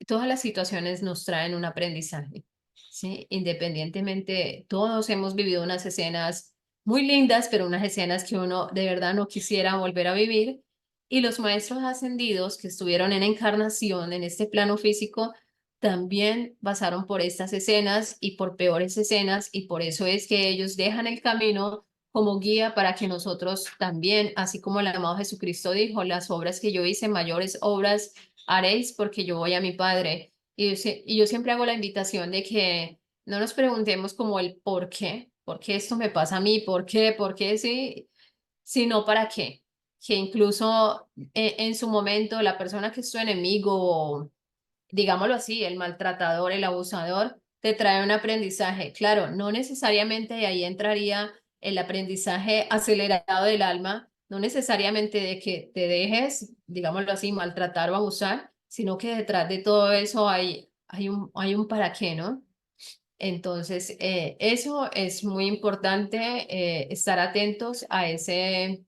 todas las situaciones nos traen un aprendizaje, ¿sí? Independientemente, todos hemos vivido unas escenas muy lindas, pero unas escenas que uno de verdad no quisiera volver a vivir. Y los maestros ascendidos que estuvieron en encarnación en este plano físico también pasaron por estas escenas y por peores escenas, y por eso es que ellos dejan el camino como guía para que nosotros también, así como el amado Jesucristo dijo, las obras que yo hice, mayores obras haréis porque yo voy a mi Padre. Y yo siempre hago la invitación de que No nos preguntemos como el por qué esto me pasa a mí, por qué sí, sino para qué. Que incluso en su momento la persona que es tu enemigo, digámoslo así, el maltratador, el abusador, te trae un aprendizaje. Claro, no necesariamente de ahí entraría el aprendizaje acelerado del alma, no necesariamente de que te dejes, digámoslo así, maltratar o abusar, sino que detrás de todo eso hay un para qué, ¿no? Entonces, eso es muy importante, estar atentos a ese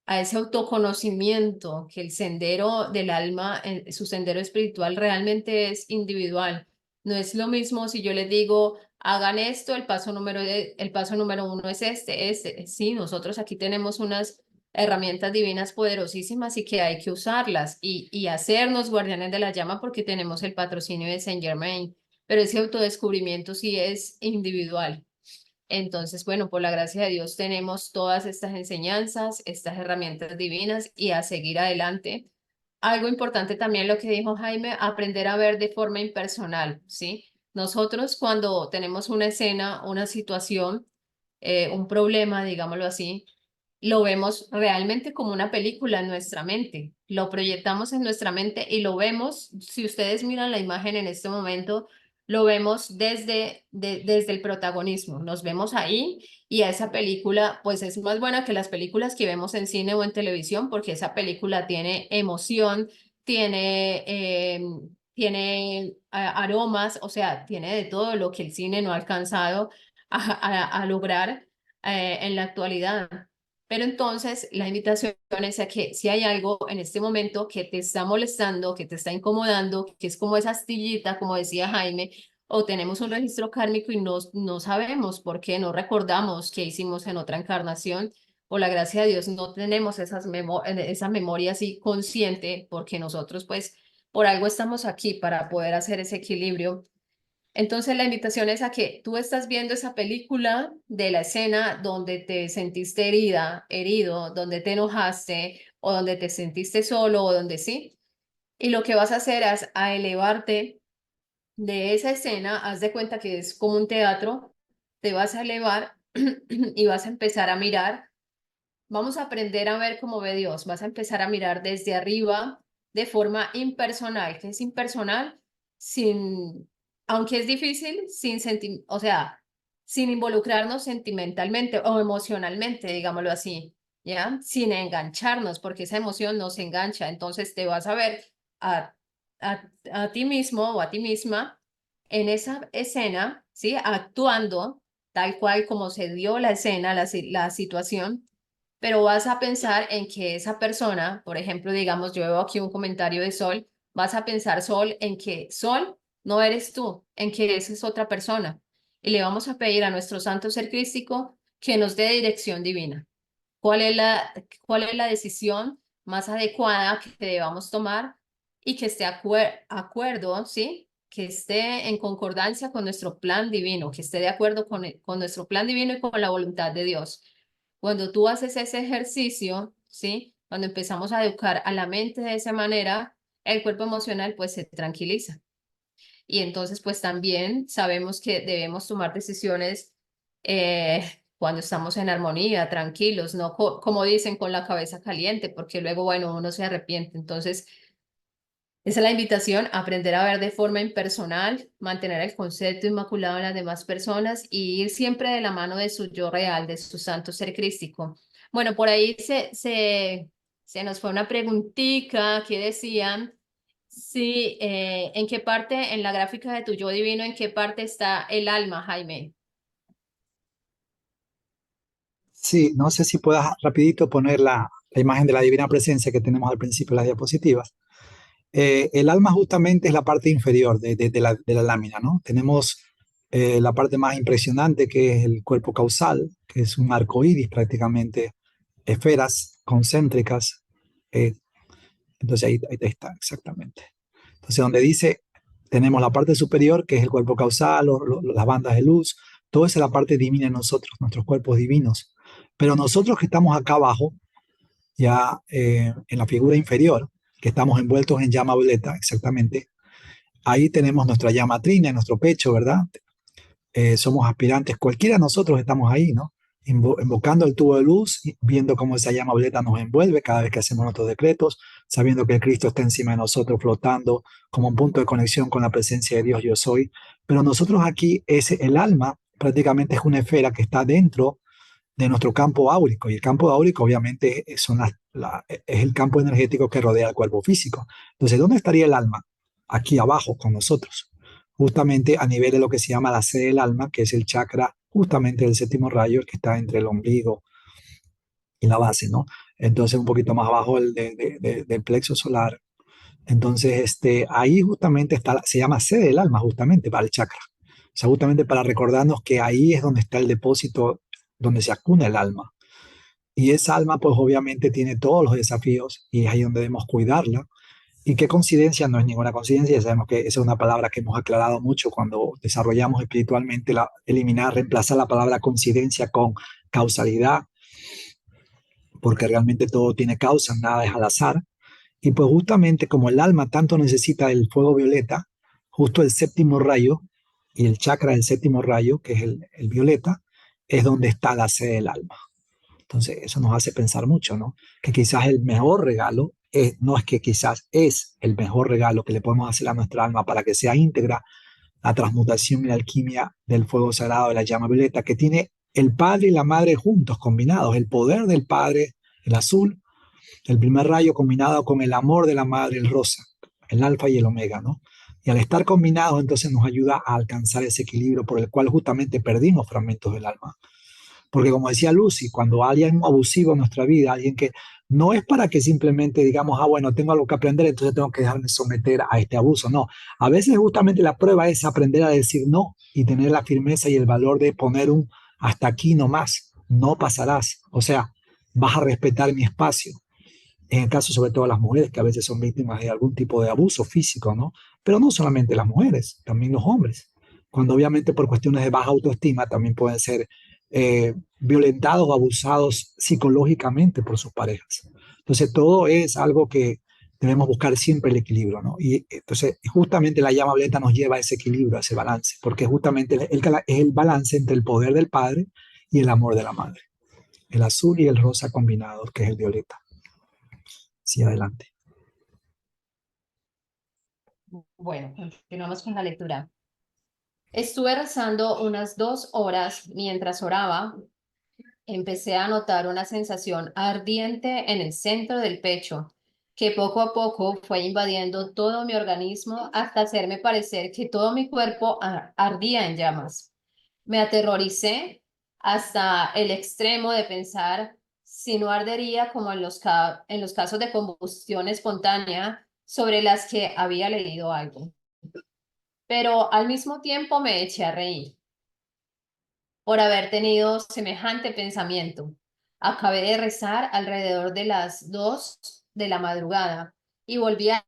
autoconocimiento, que el sendero del alma, su sendero espiritual realmente es individual. No es lo mismo si yo les digo, hagan esto, el paso número uno es este. Sí, nosotros aquí tenemos unas herramientas divinas poderosísimas y que hay que usarlas y hacernos guardianes de la llama porque tenemos el patrocinio de Saint Germain, pero ese autodescubrimiento sí es individual. Entonces, bueno, por la gracia de Dios tenemos todas estas enseñanzas, estas herramientas divinas y a seguir adelante. Algo importante también lo que dijo Jaime, aprender a ver de forma impersonal, ¿sí? Nosotros cuando tenemos una escena, una situación, un problema, digámoslo así, lo vemos realmente como una película en nuestra mente. Lo proyectamos en nuestra mente y lo vemos, si ustedes miran la imagen en este momento, lo vemos desde el protagonismo. Nos vemos ahí y a esa película, pues es más buena que las películas que vemos en cine o en televisión, porque esa película tiene emoción, tiene, tiene aromas, o sea, tiene de todo lo que el cine no ha alcanzado a lograr en la actualidad. Pero entonces la invitación es a que si hay algo en este momento que te está molestando, que te está incomodando, que es como esa astillita, como decía Jaime, o tenemos un registro kármico y no sabemos por qué, no recordamos qué hicimos en otra encarnación, por la gracia de Dios no tenemos esa memoria así consciente, porque nosotros pues por algo estamos aquí para poder hacer ese equilibrio. Entonces la invitación es a que tú estás viendo esa película de la escena donde te sentiste herida, herido, donde te enojaste o donde te sentiste solo o donde sí. Y lo que vas a hacer es a elevarte de esa escena, haz de cuenta que es como un teatro, te vas a elevar y vas a empezar a mirar. Vamos a aprender a ver cómo ve Dios. Vas a empezar a mirar desde arriba de forma impersonal. ¿Qué es impersonal? Sin, aunque es difícil, o sea, sin involucrarnos sentimentalmente o emocionalmente, digámoslo así, ¿ya? Sin engancharnos, porque esa emoción nos engancha. Entonces te vas a ver a, a ti mismo o a ti misma en esa escena, ¿sí? Actuando tal cual como se dio la escena, la situación, pero vas a pensar en que esa persona, por ejemplo, digamos, yo veo aquí un comentario de Sol, vas a pensar, Sol, en que Sol no eres tú, en que esa es otra persona. Y le vamos a pedir a nuestro santo ser crístico que nos dé dirección divina. ¿Cuál es cuál es la decisión más adecuada que debamos tomar y que esté acuerdo, ¿sí? Que esté en concordancia con nuestro plan divino, que esté de acuerdo con nuestro plan divino y con la voluntad de Dios. Cuando tú haces ese ejercicio, ¿sí? Cuando empezamos a educar a la mente de esa manera, el cuerpo emocional pues se tranquiliza. Y entonces pues también sabemos que debemos tomar decisiones cuando estamos en armonía, tranquilos, no como dicen con la cabeza caliente, porque luego, bueno, uno se arrepiente. Entonces, esa es la invitación, aprender a ver de forma impersonal, mantener el concepto inmaculado en las demás personas y ir siempre de la mano de su yo real, de su santo ser crístico. Bueno, por ahí se nos fue una preguntita que decían, sí, ¿en qué parte, en la gráfica de tu yo divino, en qué parte está el alma, Jaime? Sí, no sé si puedas rapidito poner la imagen de la divina presencia que tenemos al principio de las diapositivas. El alma justamente es la parte inferior de la lámina, ¿no? Tenemos la parte más impresionante que es el cuerpo causal, que es un arco iris prácticamente, esferas concéntricas. eh, entonces ahí está, exactamente. Entonces donde dice, tenemos la parte superior, que es el cuerpo causal, las bandas de luz, todo eso es la parte divina en nosotros, nuestros cuerpos divinos. Pero nosotros que estamos acá abajo, ya en la figura inferior, que estamos envueltos en llama violeta, exactamente, ahí tenemos nuestra llama trina en nuestro pecho, ¿verdad? somos aspirantes, cualquiera de nosotros estamos ahí, ¿no? Invocando el tubo de luz, y viendo cómo esa llama violeta nos envuelve cada vez que hacemos nuestros decretos, sabiendo que el Cristo está encima de nosotros flotando como un punto de conexión con la presencia de Dios yo soy. Pero nosotros aquí, el alma prácticamente es una esfera que está dentro de nuestro campo áurico, y el campo áurico obviamente es el campo energético que rodea el cuerpo físico. Entonces, ¿dónde estaría el alma? Aquí abajo con nosotros, justamente a nivel de lo que se llama la sede del alma, que es el chakra justamente del séptimo rayo, el que está entre el ombligo y la base, ¿no? Entonces, un poquito más abajo del plexo solar. Entonces, ahí justamente está, se llama sede del alma, justamente para el chakra. O sea, justamente para recordarnos que ahí es donde está el depósito, donde se acuna el alma. Y esa alma, pues obviamente tiene todos los desafíos y es ahí donde debemos cuidarla. Y qué coincidencia, no es ninguna coincidencia, ya sabemos que esa es una palabra que hemos aclarado mucho cuando desarrollamos espiritualmente, eliminar, reemplazar la palabra coincidencia con causalidad, porque realmente todo tiene causa, nada es al azar. Y pues justamente como el alma tanto necesita del fuego violeta, justo el séptimo rayo y el chakra del séptimo rayo, que es el violeta, es donde está la sede del alma. Entonces, eso nos hace pensar mucho, ¿no? Que quizás el mejor regalo, no es que quizás es el mejor regalo que le podemos hacer a nuestra alma para que sea íntegra la transmutación y la alquimia del fuego sagrado de la llama violeta, que tiene el Padre y la Madre juntos, combinados, el poder del Padre, el azul, el primer rayo combinado con el amor de la Madre, el rosa, el alfa y el omega, ¿no? Y al estar combinados, entonces nos ayuda a alcanzar ese equilibrio por el cual justamente perdimos fragmentos del alma. Porque como decía Lucy, cuando alguien abusivo en nuestra vida, alguien que no es para que simplemente digamos, bueno, tengo algo que aprender, entonces tengo que dejarme someter a este abuso. No, a veces justamente la prueba es aprender a decir no y tener la firmeza y el valor de poner un hasta aquí no más, no pasarás. O sea, vas a respetar mi espacio. En el caso sobre todo de las mujeres, que a veces son víctimas de algún tipo de abuso físico, ¿no? Pero no solamente las mujeres, también los hombres. Cuando obviamente por cuestiones de baja autoestima también pueden ser violentados o abusados psicológicamente por sus parejas. Entonces todo es algo que debemos buscar siempre el equilibrio, ¿no? Y entonces justamente la llama violeta nos lleva a ese equilibrio, a ese balance, porque justamente es el balance entre el poder del padre y el amor de la madre. El azul y el rosa combinados, que es el violeta. Sí, adelante. Bueno, continuamos con la lectura. Estuve rezando unas 2 horas. Mientras oraba, empecé a notar una sensación ardiente en el centro del pecho, que poco a poco fue invadiendo todo mi organismo hasta hacerme parecer que todo mi cuerpo ardía en llamas. Me aterroricé hasta el extremo de pensar si no ardería como en en los casos de combustión espontánea sobre las que había leído algo. Pero al mismo tiempo me eché a reír por haber tenido semejante pensamiento. Acabé de rezar alrededor de las 2 de la madrugada y volví a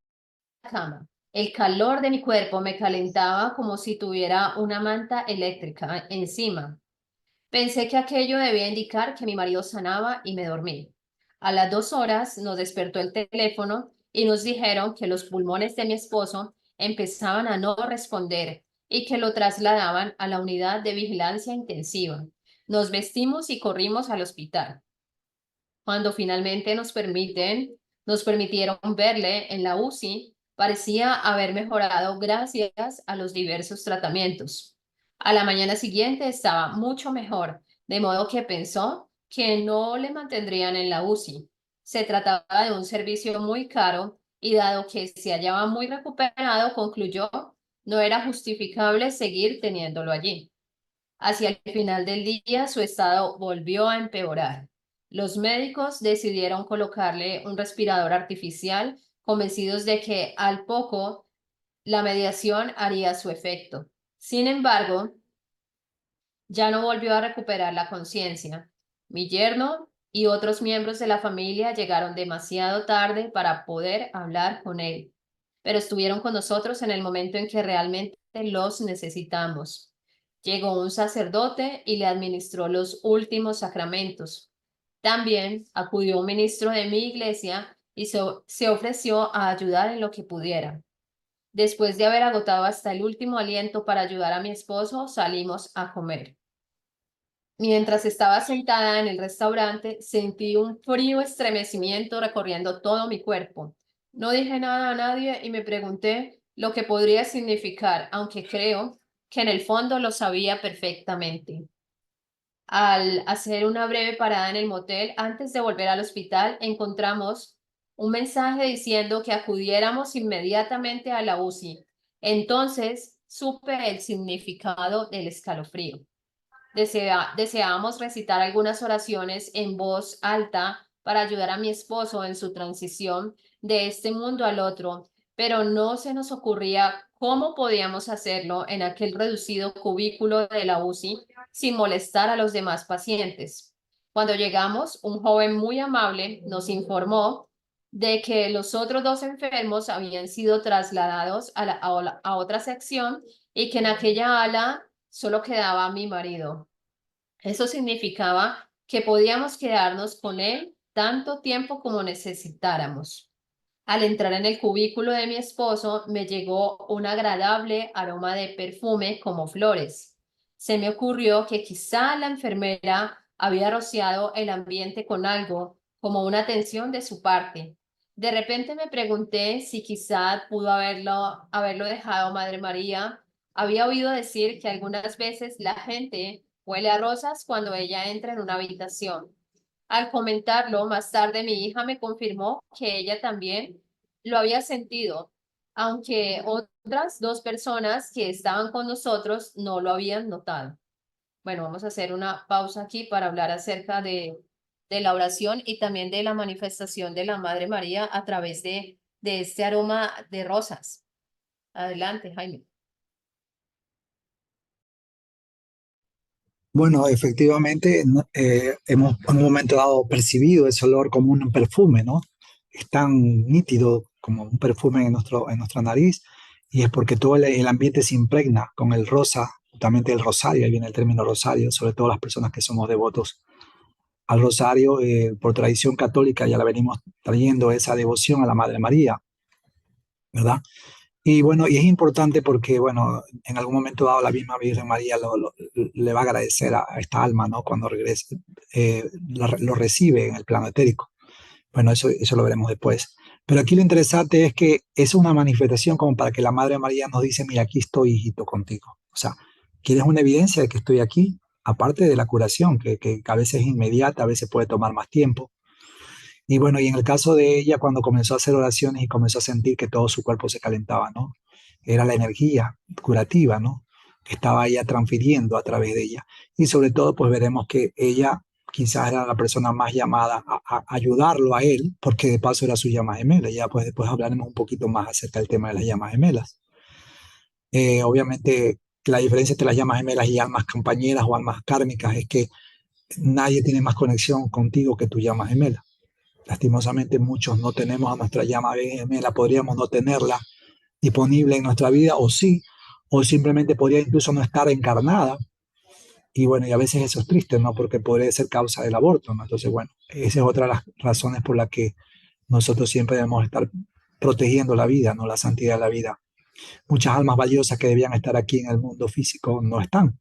la cama. El calor de mi cuerpo me calentaba como si tuviera una manta eléctrica encima. Pensé que aquello debía indicar que mi marido sanaba y me dormí. A las 2 horas nos despertó el teléfono y nos dijeron que los pulmones de mi esposo empezaban a no responder y que lo trasladaban a la unidad de vigilancia intensiva. Nos vestimos y corrimos al hospital. Cuando finalmente nos permitieron verle en la UCI, parecía haber mejorado gracias a los diversos tratamientos. A la mañana siguiente estaba mucho mejor, de modo que pensó que no le mantendrían en la UCI. Se trataba de un servicio muy caro y dado que se hallaba muy recuperado, concluyó, no era justificable seguir teniéndolo allí. Hacia el final del día, su estado volvió a empeorar. Los médicos decidieron colocarle un respirador artificial, convencidos de que al poco la mediación haría su efecto. Sin embargo, ya no volvió a recuperar la conciencia. Mi yerno y otros miembros de la familia llegaron demasiado tarde para poder hablar con él, pero estuvieron con nosotros en el momento en que realmente los necesitamos. Llegó un sacerdote y le administró los últimos sacramentos. También acudió un ministro de mi iglesia y se ofreció a ayudar en lo que pudiera. Después de haber agotado hasta el último aliento para ayudar a mi esposo, salimos a comer. Mientras estaba sentada en el restaurante, sentí un frío estremecimiento recorriendo todo mi cuerpo. No dije nada a nadie y me pregunté lo que podría significar, aunque creo que en el fondo lo sabía perfectamente. Al hacer una breve parada en el motel, antes de volver al hospital, encontramos un mensaje diciendo que acudiéramos inmediatamente a la UCI. Entonces supe el significado del escalofrío. Deseábamos recitar algunas oraciones en voz alta para ayudar a mi esposo en su transición de este mundo al otro, pero no se nos ocurría cómo podíamos hacerlo en aquel reducido cubículo de la UCI sin molestar a los demás pacientes. Cuando llegamos, un joven muy amable nos informó de que los otros dos enfermos habían sido trasladados a otra sección y que en aquella ala solo quedaba mi marido. Eso significaba que podíamos quedarnos con él tanto tiempo como necesitáramos. Al entrar en el cubículo de mi esposo, me llegó un agradable aroma de perfume como flores. Se me ocurrió que quizá la enfermera había rociado el ambiente con algo, como una atención de su parte. De repente me pregunté si quizá pudo haberlo dejado Madre María. Había oído decir que algunas veces la gente huele a rosas cuando ella entra en una habitación. Al comentarlo, más tarde mi hija me confirmó que ella también lo había sentido, aunque otras dos personas que estaban con nosotros no lo habían notado. Bueno, vamos a hacer una pausa aquí para hablar acerca de la oración y también de la manifestación de la Madre María a través de este aroma de rosas. Adelante, Jaime. Bueno, efectivamente, hemos en un momento dado percibido ese olor como un perfume, ¿no? Es tan nítido como un perfume en nuestra nariz, y es porque todo el ambiente se impregna con el rosa, justamente el rosario, ahí viene el término rosario, sobre todo las personas que somos devotos al rosario, por tradición católica ya la venimos trayendo esa devoción a la Madre María, ¿verdad? Y bueno, y es importante porque, bueno, en algún momento dado la misma Virgen María le va a agradecer a esta alma, ¿no? Cuando regrese, lo recibe en el plano etérico. Bueno, eso lo veremos después. Pero aquí lo interesante es que es una manifestación como para que la Madre María nos dice, mira, aquí estoy, hijito, contigo. O sea, ¿quieres una evidencia de que estoy aquí? Aparte de la curación, que a veces es inmediata, a veces puede tomar más tiempo. Y bueno, y en el caso de ella, cuando comenzó a hacer oraciones y comenzó a sentir que todo su cuerpo se calentaba, ¿no? Era la energía curativa, ¿no? Que estaba ella transfiriendo a través de ella. Y sobre todo, pues veremos que ella quizás era la persona más llamada a ayudarlo a él, porque de paso era su llama gemela. Ya pues después hablaremos un poquito más acerca del tema de las llamas gemelas. Obviamente, la diferencia entre las llamas gemelas y almas compañeras o almas kármicas es que nadie tiene más conexión contigo que tu llama gemela. Lastimosamente muchos no tenemos a nuestra llama gemela, podríamos no tenerla disponible en nuestra vida o sí, o simplemente podría incluso no estar encarnada. Y bueno, y a veces eso es triste, ¿no? Porque podría ser causa del aborto, ¿no? Entonces, bueno, esa es otra de las razones por las que nosotros siempre debemos estar protegiendo la vida, ¿no? La santidad de la vida. Muchas almas valiosas que debían estar aquí en el mundo físico no están,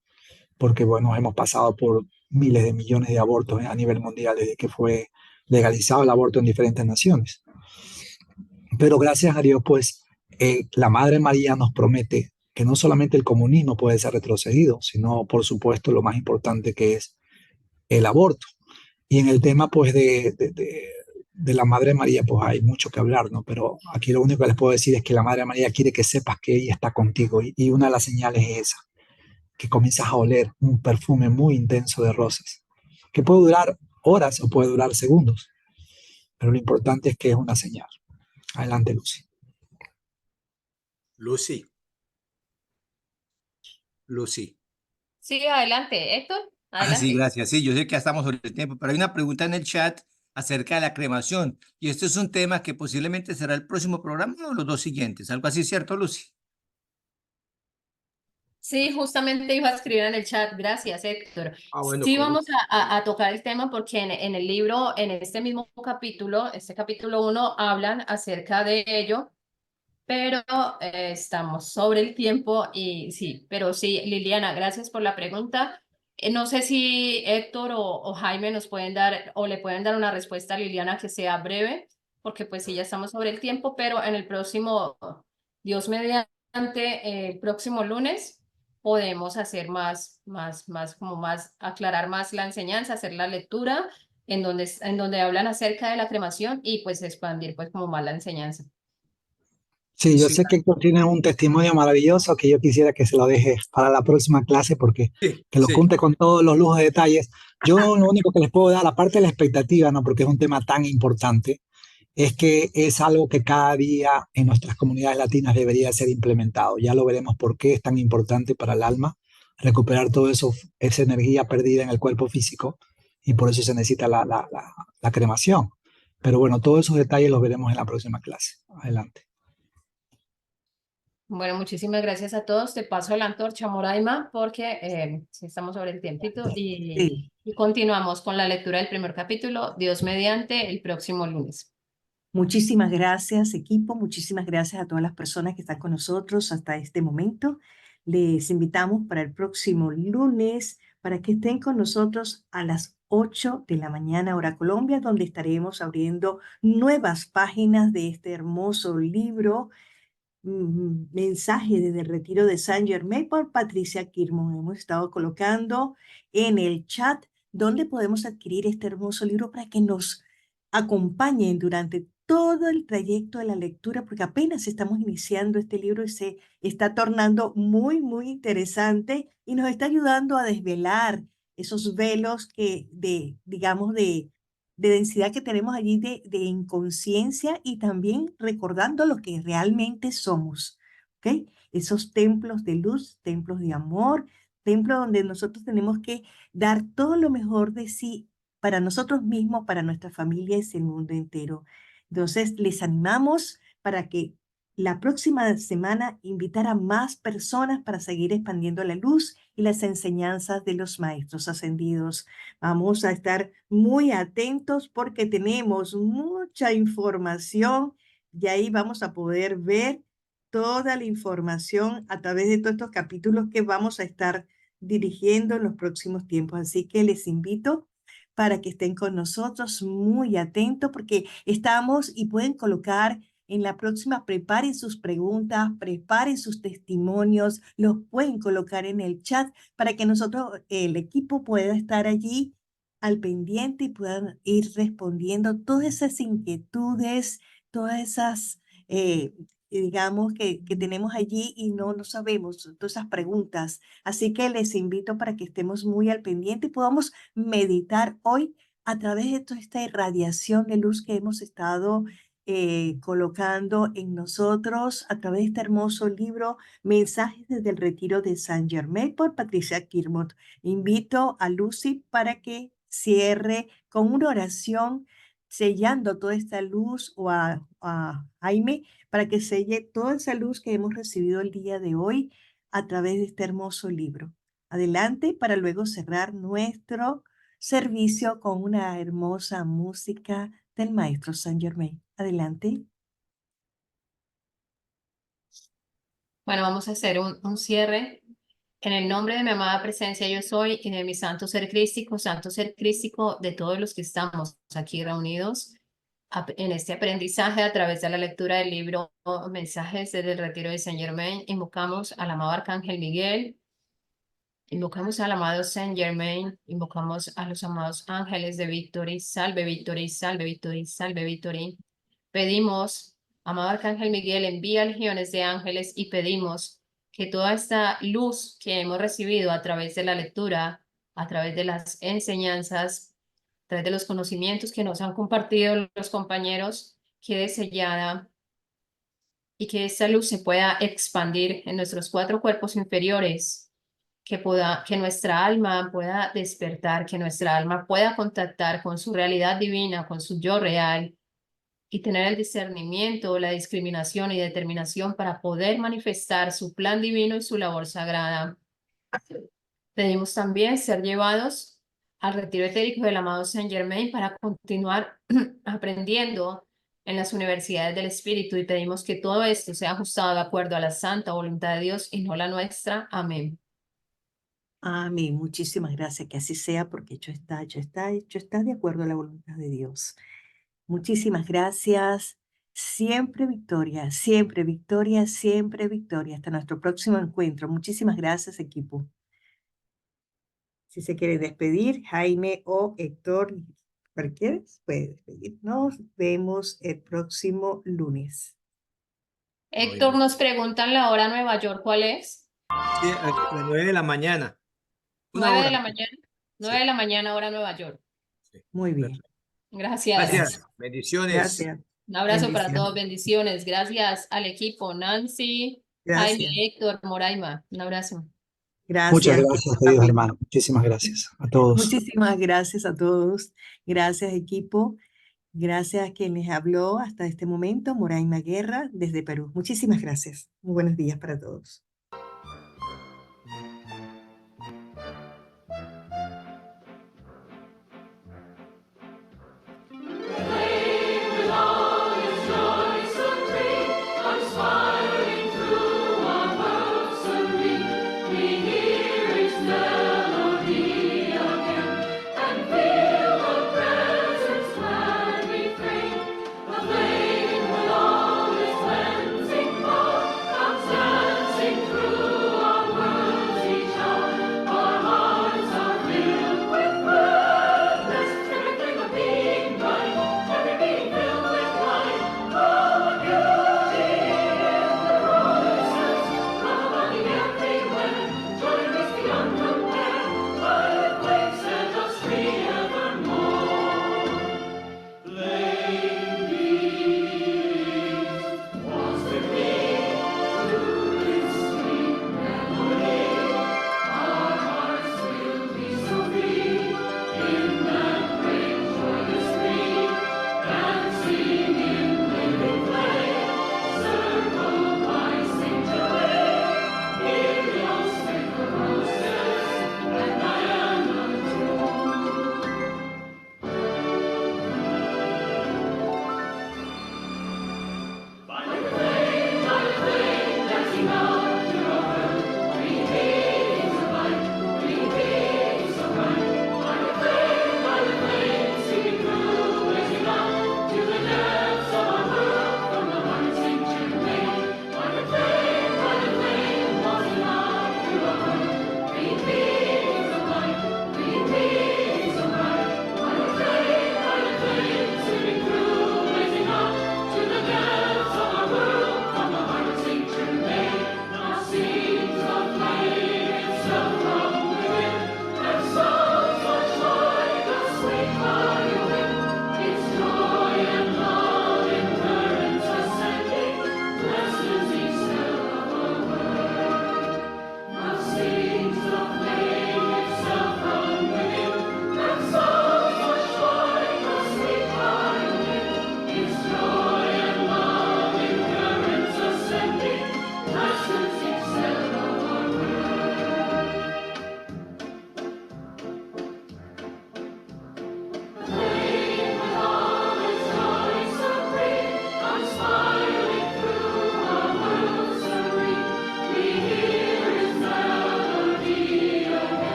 porque bueno, hemos pasado por miles de millones de abortos a nivel mundial desde que fue legalizado el aborto en diferentes naciones. Pero gracias a Dios, pues la Madre María nos promete que no solamente el comunismo puede ser retrocedido, sino por supuesto lo más importante que es el aborto. Y en el tema pues de la Madre María pues hay mucho que hablar, ¿no? Pero aquí lo único que les puedo decir es que la Madre María quiere que sepas que ella está contigo y una de las señales es esa, que comienzas a oler un perfume muy intenso de rosas, que puede durar horas o puede durar segundos, pero lo importante es que es una señal. Adelante, Lucy. Lucy. Lucy. Sí, adelante, Héctor, Ah, sí, adelante. gracias. Sí, yo sé que ya estamos sobre el tiempo, pero hay una pregunta en el chat acerca de la cremación. Y esto es un tema que posiblemente será el próximo programa o los dos siguientes. Algo así, ¿cierto, Lucy? Sí, justamente iba a escribir en el chat, gracias Héctor. Ah, bueno, Sí, con vamos gusto. a tocar el tema porque en el libro, en este mismo capítulo, este capítulo 1, hablan acerca de ello, pero estamos sobre el tiempo y sí, pero sí, Liliana, gracias por la pregunta. No sé si Héctor o Jaime nos pueden dar o le pueden dar una respuesta a Liliana que sea breve, porque pues sí, ya estamos sobre el tiempo, pero en el próximo, Dios mediante, el próximo lunes podemos hacer como más, aclarar más la enseñanza, hacer la lectura en donde hablan acerca de la cremación y pues expandir pues como más la enseñanza. Sí, yo Sí, sé que Héctor tiene un testimonio maravilloso que yo quisiera que se lo deje para la próxima clase porque sí, que lo sí. cuente con todos los lujos de detalles. Yo lo único que les puedo dar, aparte de la expectativa, ¿no? Porque es un tema tan importante, es que es algo que cada día en nuestras comunidades latinas debería ser implementado. Ya lo veremos por qué es tan importante para el alma recuperar todo eso, esa energía perdida en el cuerpo físico y por eso se necesita la cremación. Pero bueno, todos esos detalles los veremos en la próxima clase. Adelante. Bueno, muchísimas gracias a todos. Te paso la antorcha, Moraima, porque sí estamos sobre el tiempito Sí. y continuamos con la lectura del primer capítulo, Dios mediante, el próximo lunes. Muchísimas gracias, equipo. Muchísimas gracias a todas las personas que están con nosotros hasta este momento. Les invitamos para el próximo lunes para que estén con nosotros a las 8 de la mañana, hora Colombia, donde estaremos abriendo nuevas páginas de este hermoso libro, mensaje desde el retiro de Saint Germain por Patricia Kirmon. Hemos estado colocando en el chat donde podemos adquirir este hermoso libro para que nos acompañen durante todo el trayecto de la lectura, porque apenas estamos iniciando este libro y se está tornando muy, muy interesante y nos está ayudando a desvelar esos velos digamos, de densidad que tenemos allí de inconsciencia y también recordando lo que realmente somos, ¿ok? Esos templos de luz, templos de amor, templos donde nosotros tenemos que dar todo lo mejor de sí para nosotros mismos, para nuestra familia y el mundo entero. Entonces, les animamos para que la próxima semana invitar a más personas para seguir expandiendo la luz y las enseñanzas de los maestros ascendidos. Vamos a estar muy atentos porque tenemos mucha información y ahí vamos a poder ver toda la información a través de todos estos capítulos que vamos a estar dirigiendo en los próximos tiempos. Así que les invito para que estén con nosotros muy atentos porque estamos y pueden colocar en la próxima, preparen sus preguntas, preparen sus testimonios, los pueden colocar en el chat para que nosotros, el equipo, pueda estar allí al pendiente y puedan ir respondiendo todas esas inquietudes, todas esas, digamos, que tenemos allí y no lo sabemos, todas esas preguntas. Así que les invito para que estemos muy al pendiente y podamos meditar hoy a través de toda esta irradiación de luz que hemos estado colocando en nosotros a través de este hermoso libro, Mensajes desde el Retiro de Saint Germain por Patricia Kirmont. Invito a Lucy para que cierre con una oración sellando toda esta luz o a Jaime para que selle toda esa luz que hemos recibido el día de hoy a través de este hermoso libro. Adelante para luego cerrar nuestro servicio con una hermosa música del maestro Saint Germain. Adelante. Bueno, vamos a hacer un cierre. En el nombre de mi amada presencia yo soy y de mi santo ser crístico de todos los que estamos aquí reunidos en este aprendizaje a través de la lectura del libro Mensajes desde el Retiro de Saint Germain, invocamos al amado Arcángel Miguel, invocamos al amado Saint Germain, invocamos a los amados ángeles de Victory, salve Victory, salve Victory, salve Victory. Pedimos, amado Arcángel Miguel, envía legiones de ángeles y pedimos que toda esta luz que hemos recibido a través de la lectura, a través de las enseñanzas, a través de los conocimientos que nos han compartido los compañeros, quede sellada y que esta luz se pueda expandir en nuestros 4 cuerpos inferiores, que nuestra alma pueda despertar, que nuestra alma pueda contactar con su realidad divina, con su yo real, y tener el discernimiento, la discriminación y determinación para poder manifestar su plan divino y su labor sagrada. Pedimos también ser llevados al retiro etérico del amado Saint Germain para continuar aprendiendo en las universidades del Espíritu y pedimos que todo esto sea ajustado de acuerdo a la santa voluntad de Dios y no la nuestra. Amén. Amén. Muchísimas gracias. Que así sea, porque hecho está de acuerdo a la voluntad de Dios. Muchísimas gracias. Siempre victoria, siempre victoria, siempre victoria. Hasta nuestro próximo encuentro. Muchísimas gracias, equipo. Si se quiere despedir, Jaime o Héctor, cualquiera puede despedir. Nos vemos el próximo lunes. Héctor, nos preguntan la hora Nueva York, ¿cuál es? Sí, a las 9 de la mañana. Una 9 de hora. la mañana. 9 Sí, de la mañana, hora Nueva York. sí. Muy bien. Perfecto. Gracias. Gracias. Bendiciones. Gracias. Un abrazo para todos. Bendiciones. Bendiciones. Gracias al equipo. Nancy, Jaime, Gracias. Héctor, Moraima. Un abrazo. Muchas Gracias. gracias, queridos hermanos. Muchísimas gracias a todos. Muchísimas gracias a todos. Gracias, equipo. Gracias a quien les habló hasta este momento, Moraima Guerra, desde Perú. Muchísimas gracias. Muy buenos días para todos. Dancing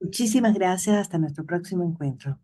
Muchísimas gracias. Hasta nuestro próximo encuentro.